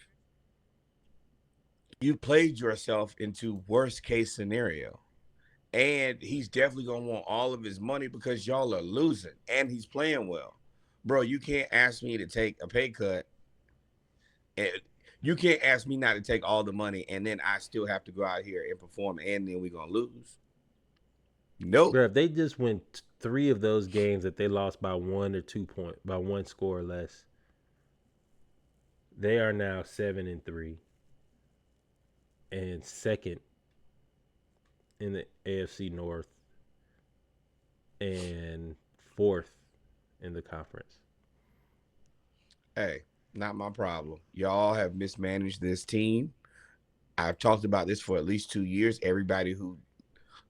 You played yourself into worst case scenario. And he's definitely going to want all of his money because y'all are losing. And he's playing well. Bro, you can't ask me to take a pay cut. And You can't ask me not to take all the money and then I still have to go out here and perform and then we're gonna lose. Nope. Bro, if they just win 3 of those games that they lost by 1 or 2 points, by 1 score or less, they are now 7-3 and second in the AFC North and 4th in the conference. Hey, not my problem. Y'all have mismanaged this team. I've talked about this for at least 2 years. Everybody who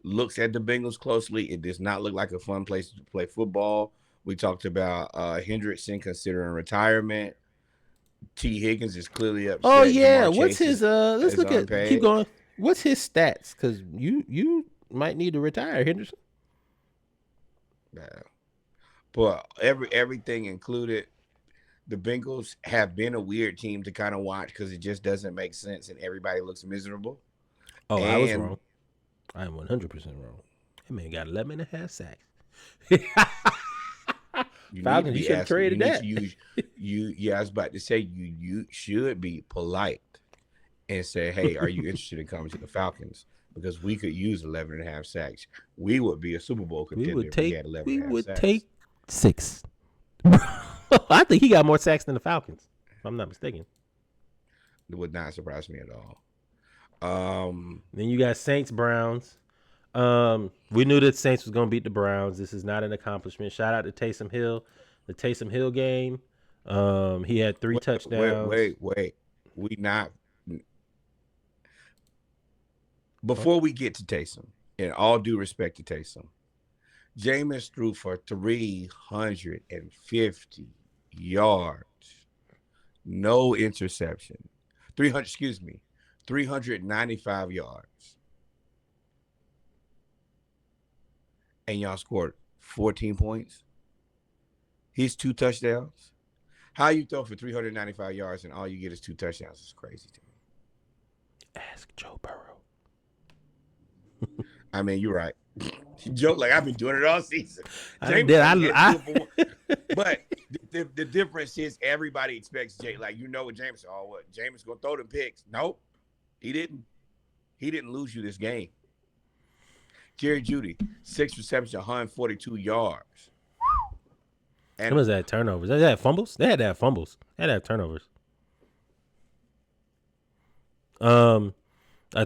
looks at the Bengals closely, it does not look like a fun place to play football. We talked about Hendrickson considering retirement. T. Higgins is clearly upset. Oh yeah, Jamar what's Chase his? Let's look at. unpaid. Keep going. What's his stats? Because you might need to retire, Henderson. Yeah. But everything included, the Bengals have been a weird team to kind of watch because it just doesn't make sense and everybody looks miserable. Oh, I was And- wrong. I am 100% wrong. That man got 11.5 sacks. Falcons, you should have traded that. Yeah, I was about to say you should be polite and say, hey, are you interested in coming to the Falcons? Because we could use 11.5 sacks. We would be a Super Bowl contender if we had 11.5 sacks. Take 6. I think he got more sacks than the Falcons, if I'm not mistaken. It would not surprise me at all. Then you got Saints, Browns. We knew that Saints was going to beat the Browns. This is not an accomplishment. Shout out to Taysom Hill. The Taysom Hill game. He had 3 touchdowns. Wait. Before we get to Taysom, in all due respect to Taysom, Jameis threw for 350 yards. No interception. 395 yards. And y'all scored 14 points. He's 2 touchdowns. How you throw for 395 yards and all you get is 2 touchdowns is crazy to me. Ask Joe Burrow. I mean, you're right. You joke like I've been doing it all season. I did. But the difference is everybody expects Jay. Like, you know what James? Oh, what James gonna throw them picks? Nope, he didn't. He didn't lose you this game. Jerry Jeudy, 6 receptions, 142 yards. And what was that? Turnovers? They had fumbles. They had to have fumbles. They had to have turnovers. I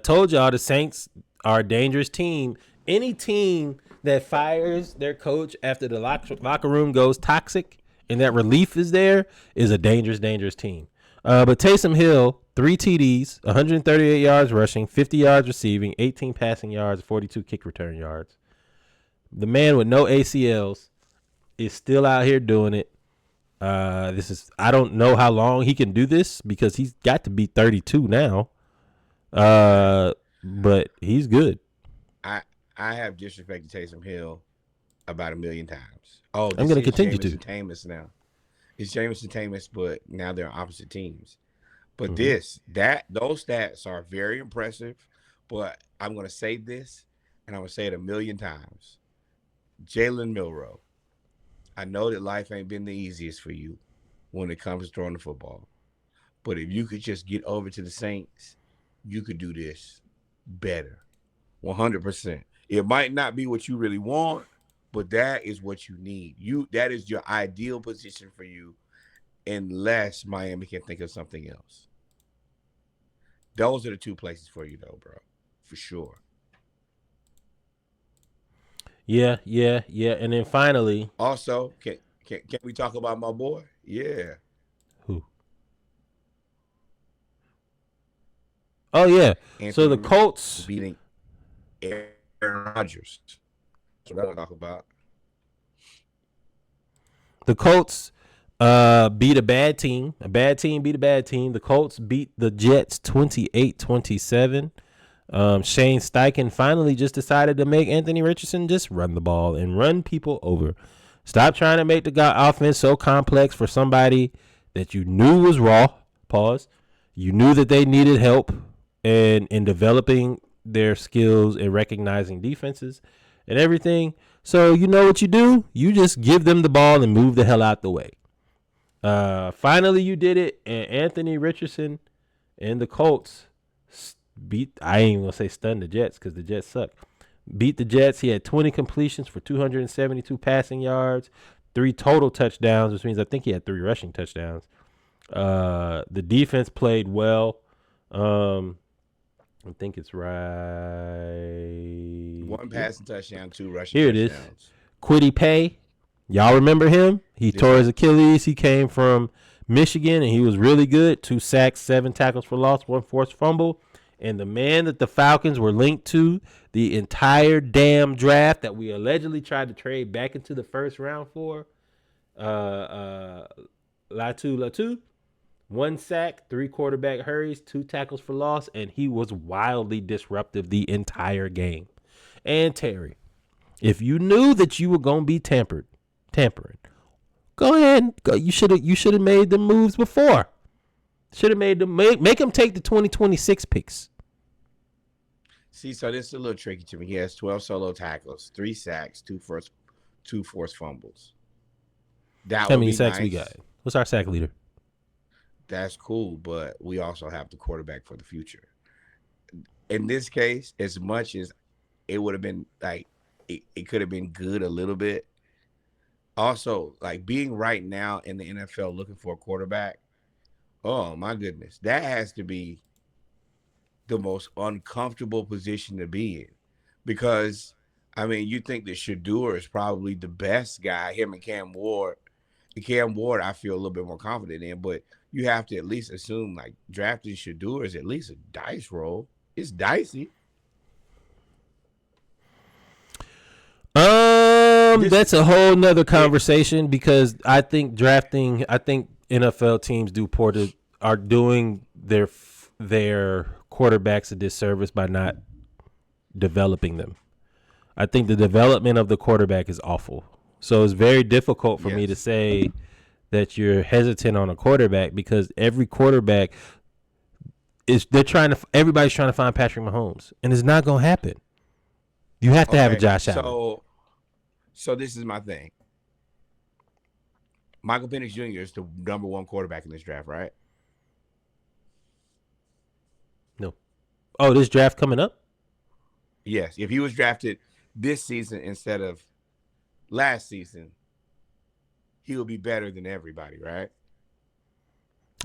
told y'all the Saints are a dangerous team. Any team that fires their coach after the locker room goes toxic and that relief is there is a dangerous, dangerous team. But Taysom Hill, 3 TDs, 138 yards rushing, 50 yards receiving, 18 passing yards, 42 kick return yards. The man with no ACLs is still out here doing it. I don't know how long he can do this because he's got to be 32 now. But he's good. I have disrespected Taysom Hill about 1 million times. Oh, I'm going to continue Jameis to. And Tamus now. It's Jameis and Tamus, but now they're opposite teams. But those stats are very impressive. But I'm going to say this, and I'm going to say it 1 million times. Jalen Milroe, I know that life ain't been the easiest for you when it comes to throwing the football. But if you could just get over to the Saints, you could do this better. 100%. It might not be what you really want, but that is what you need. That is your ideal position for you, unless Miami can think of something else. Those are the 2 places for you, though, bro, for sure. Yeah. And then finally, also, can we talk about my boy? Yeah. Who? Oh yeah. So the Colts beating Aaron Rodgers. That's what I'll talk about. The Colts beat a bad team. A bad team beat a bad team. The Colts beat the Jets 28-27. Shane Steichen finally just decided to make Anthony Richardson just run the ball and run people over. Stop trying to make the offense so complex for somebody that you knew was raw. Pause. You knew that they needed help in developing their skills and recognizing defenses and everything. So you know what you do? You just give them the ball and move the hell out the way. Finally, you did it, and Anthony Richardson And the Colts beat. I ain't even gonna say stun the Jets because the Jets suck. Beat the Jets. He had 20 completions for 272 passing yards, 3 total touchdowns, which means I think he had 3 rushing touchdowns. The defense played well. I think it's right. 1 passing touchdown, 2 rushing Here touchdowns. It is. Quiddy Pay. Y'all remember him? He tore his Achilles. He came from Michigan, and he was really good. 2 sacks, 7 tackles for loss, 1 forced fumble. And the man that the Falcons were linked to the entire damn draft that we allegedly tried to trade back into the first round for, Latu, 1 sack, 3 quarterback hurries, 2 tackles for loss, and he was wildly disruptive the entire game. And Terry, if you knew that you were gonna be tampering, go ahead. You should have made the moves before. Should have made them make him take the 2026 picks. See, so this is a little tricky to me. He has 12 solo tackles, 3 sacks, 2 forced fumbles. How many sacks we got? What's our sack leader? That's cool, but we also have the quarterback for the future. In this case, as much as it would have been like it could have been good a little bit. Also, like being right now in the NFL looking for a quarterback, oh my goodness, that has to be the most uncomfortable position to be in. Because, I mean, you think that Shador is probably the best guy, him and Cam Ward. Cam Ward, I feel a little bit more confident in, but you have to at least assume like drafting Shador is at least a dice roll. It's dicey. That's a whole nother conversation because I think NFL teams are doing their quarterbacks a disservice by not developing them. I think the development of the quarterback is awful. So it's very difficult for me to say that you're hesitant on a quarterback because every quarterback everybody's trying to find Patrick Mahomes, and it's not going to happen. You have to have a Josh Allen. So this is my thing. Michael Penix Jr. is the number 1 quarterback in this draft, right? No. Oh, this draft coming up? Yes. If he was drafted this season instead of last season, he will be better than everybody, right?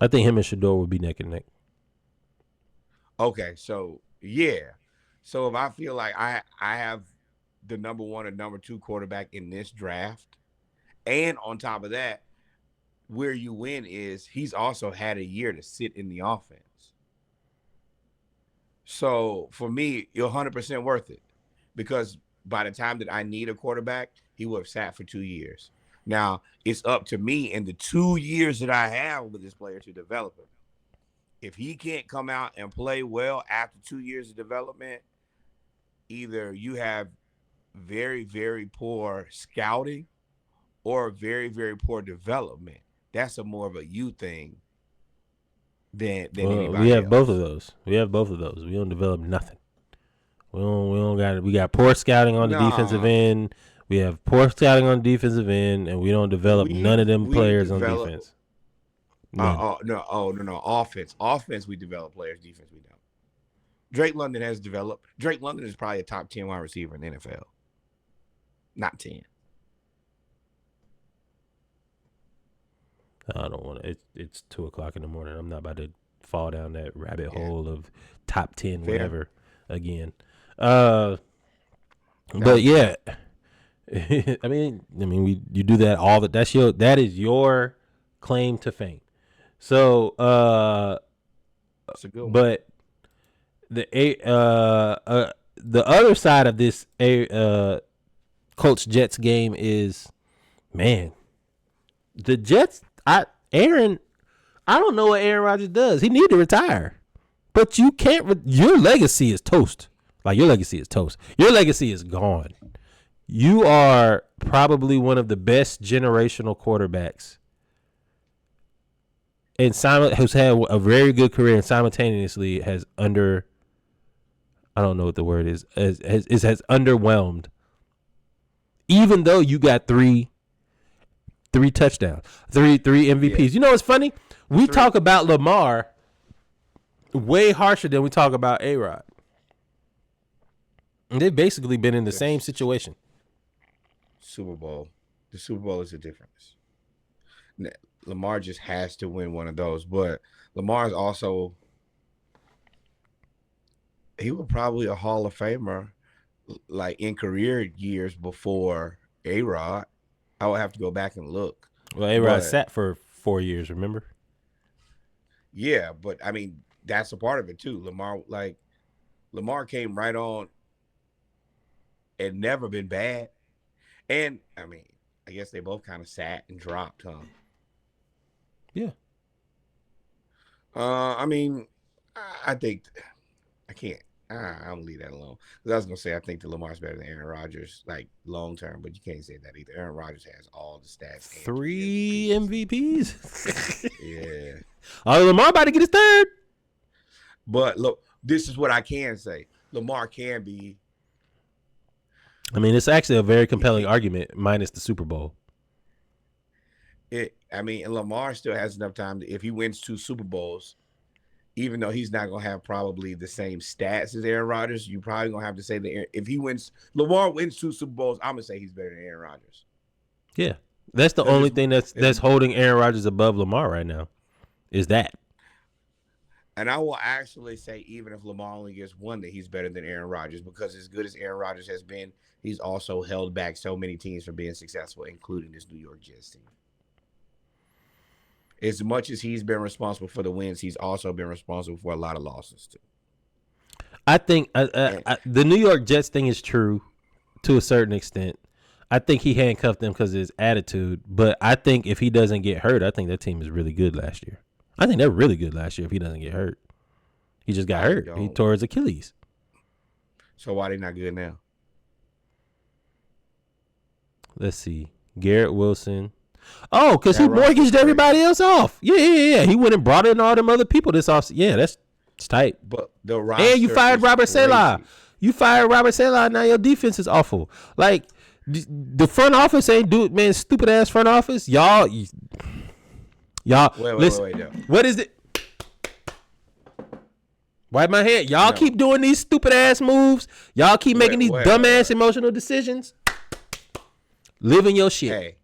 I think him and Shador would be neck and neck. Okay, so yeah. So if I feel like I have the number 1 or number 2 quarterback in this draft, and on top of that, where you win is he's also had a year to sit in the offense. So for me, you're 100% worth it because by the time that I need a quarterback, he would have sat for 2 years. Now, it's up to me in the 2 years that I have with this player to develop him. If he can't come out and play well after 2 years of development, either you have very, very poor scouting or very, very poor development. That's more of a you thing than anybody we have else. both of those. We don't develop nothing. We got poor scouting on the defensive end. We have poor scouting on the defensive end, and we don't develop none of them players on defense. No. Offense, we develop players. Defense, we don't. Drake London has developed. Drake London is probably a top 10 wide receiver in the NFL. Not 10. I don't want to. It's 2:00 in the morning. I'm not about to fall down that rabbit hole of top 10 whatever again. But yeah, I mean, you do that all the. That is your claim to fame. So, that's a good one. But the other side of this Colts Jets game is, man, the Jets. I don't know what Aaron Rodgers does. He need to retire, but you can't. Your legacy is toast. Like your legacy is toast. Your legacy is gone. You are probably one of the best generational quarterbacks, and has had a very good career, and simultaneously has I don't know what the word is. Has underwhelmed. Even though you got three touchdowns, three MVPs. Yeah. You know what's funny? We talk about Lamar. way harsher than we talk about ARod. And they've basically been in the same situation. Super Bowl. The Super Bowl is the difference. Lamar just has to win one of those, but Lamar's also he was probably a Hall of Famer like in career years before ARod. I would have to go back and look. Well, ARod sat for 4 years, remember? Yeah, but I mean that's a part of it too. Lamar came right on and never been bad. And I mean, I guess they both kind of sat and dropped, huh? Yeah. I mean, I think I can't. I'm gonna leave that alone. Because I was gonna say I think that Lamar's better than Aaron Rodgers, like long term, but you can't say that either. Aaron Rodgers has all the stats. 3 MVPs. Yeah. Oh, Lamar about to get his third. But look, this is what I can say. Lamar can be. I mean, it's actually a very compelling argument, minus the Super Bowl. And Lamar still has enough time if he wins 2 Super Bowls, even though he's not gonna have probably the same stats as Aaron Rodgers, you probably gonna have to say that if Lamar wins 2 Super Bowls, I'm gonna say he's better than Aaron Rodgers. Yeah, that's the only thing that's holding Aaron Rodgers above Lamar right now, is that. And I will actually say, even if Lamar only gets 1, that he's better than Aaron Rodgers, because as good as Aaron Rodgers has been, he's also held back so many teams from being successful, including this New York Jets team. As much as he's been responsible for the wins, he's also been responsible for a lot of losses too. I think the New York Jets thing is true to a certain extent. I think he handcuffed them because of his attitude, but I think if he doesn't get hurt, I think that team is really good last year. I think they're really good last year if he doesn't get hurt. He just got hurt. He tore his Achilles. So why they not good now? Let's see. Garrett Wilson. Oh, because he mortgaged everybody else off. Yeah. He went and brought in all them other people this off. Yeah, that's tight. But the roster and you fired Robert Saleh. You fired Robert Saleh. Now your defense is awful. Like, the front office ain't do it, man. Stupid ass front office. Y'all. Listen. Wait. What is it? Wipe my head. Y'all keep doing these stupid ass moves. Y'all keep making these dumbass emotional decisions. Living your shit. Hey,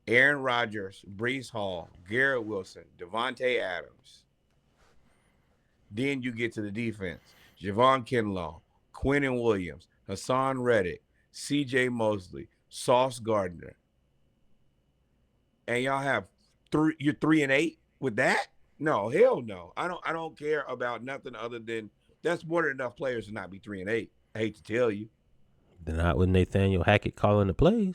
Aaron Rodgers, Breece Hall, Garrett Wilson, Devontae Adams. Then you get to the defense. Javon Kinlaw, Quinnen Williams, Hassan Reddick, C.J. Mosley, Sauce Gardner. And y'all have you're 3-8 with that? No, hell no. I don't care about nothing other than that's more than enough players to not be 3-8. I hate to tell you. They're not with Nathaniel Hackett calling the plays.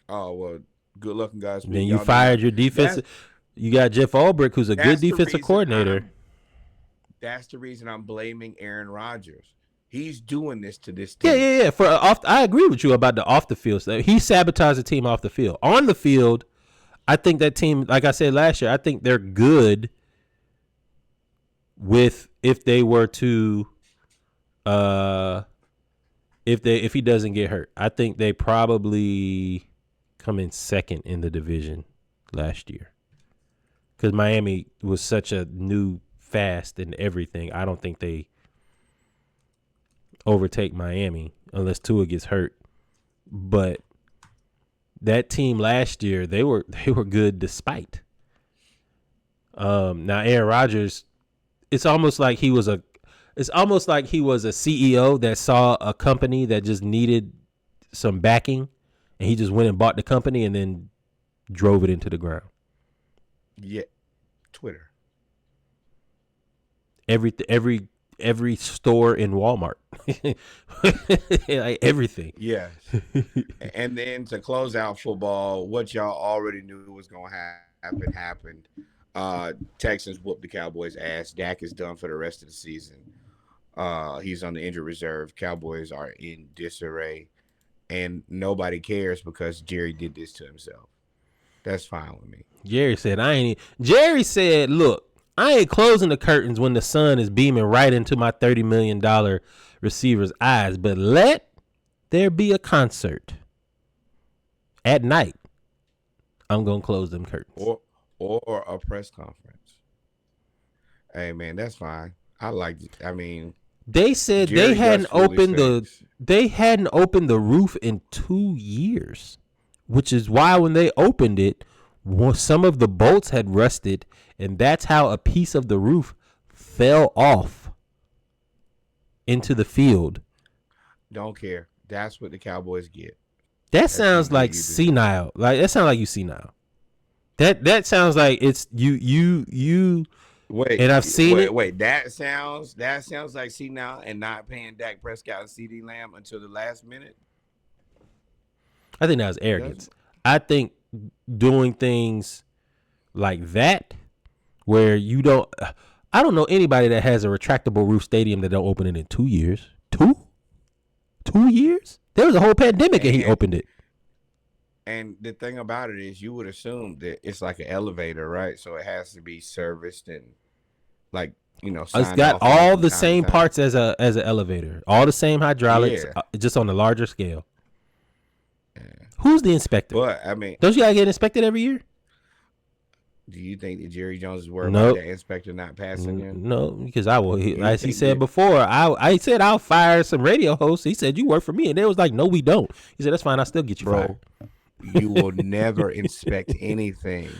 Oh, well, good looking guys. Then you fired your defensive. You got Jeff Ulbrich, who's a good defensive coordinator. That's the reason I'm blaming Aaron Rodgers. He's doing this to this team. Yeah. I agree with you about the off the field stuff. He sabotaged the team off the field. On the field, I think that team, like I said last year, I think they're good with if they were to if he doesn't get hurt. I think they probably come in second in the division last year. Because Miami was such a new fast and everything. I don't think they overtake Miami unless Tua gets hurt. But that team last year, they were good despite. Now Aaron Rodgers, it's almost like he was a CEO that saw a company that just needed some backing, and he just went and bought the company and then drove it into the ground. Yeah, Twitter. Every store in Walmart, like everything. Yes. And then to close out football, what y'all already knew was going to happen happened. Texans whooped the Cowboys' ass. Dak is done for the rest of the season. He's on the injured reserve. Cowboys are in disarray, and nobody cares because Jerry did this to himself. That's fine with me. Jerry said, look, I ain't closing the curtains when the sun is beaming right into my $30 million receiver's eyes, but let there be a concert at night. I'm going to close them curtains. Or a press conference. Hey man, that's fine. I like. I mean, They said Jerry they hadn't does foolish opened things. they hadn't opened the roof in 2 years, which is why when they opened it, some of the bolts had rusted, and that's how a piece of the roof fell off into the field. Don't care. That's what the Cowboys get. That sounds like senile. Like that sounds like you senile. That sounds like it's you. Wait, and I've seen it. Wait, that sounds like senile and not paying Dak Prescott and CeeDee Lamb until the last minute. I think that was arrogance. I think doing things like that where you don't. I don't know anybody that has a retractable roof stadium that don't open it in 2 years. 2 years? There was a whole pandemic and he opened it. And the thing about it is, you would assume that it's like an elevator, right? So it has to be serviced and, like, you know, it's got all the same parts as an elevator, all the same hydraulics, just on a larger scale. Yeah. Who's the inspector? But I mean, don't you gotta get inspected every year? Do you think that Jerry Jones is worried about the inspector not passing him? No, because I will. As he said before, I said I'll fire some radio hosts. He said, you work for me, and they was like, no, we don't. He said, that's fine. I'll still get you fired. You will never inspect anything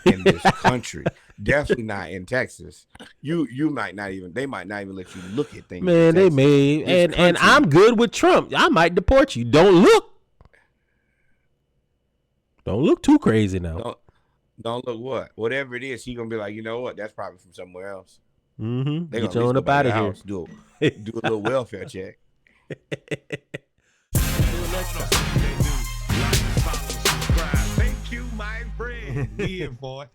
in this country. Definitely not in Texas. You might not even. They might not even let you look at things. Man, they may. And I'm good with Trump. I might deport you. Don't look too crazy now. Don't look what? Whatever it is, he's gonna be like, you know what? That's probably from somewhere else. Mm-hmm. They get you on up out of here. Do a little welfare check. Thank you, my friend. Yeah, boy.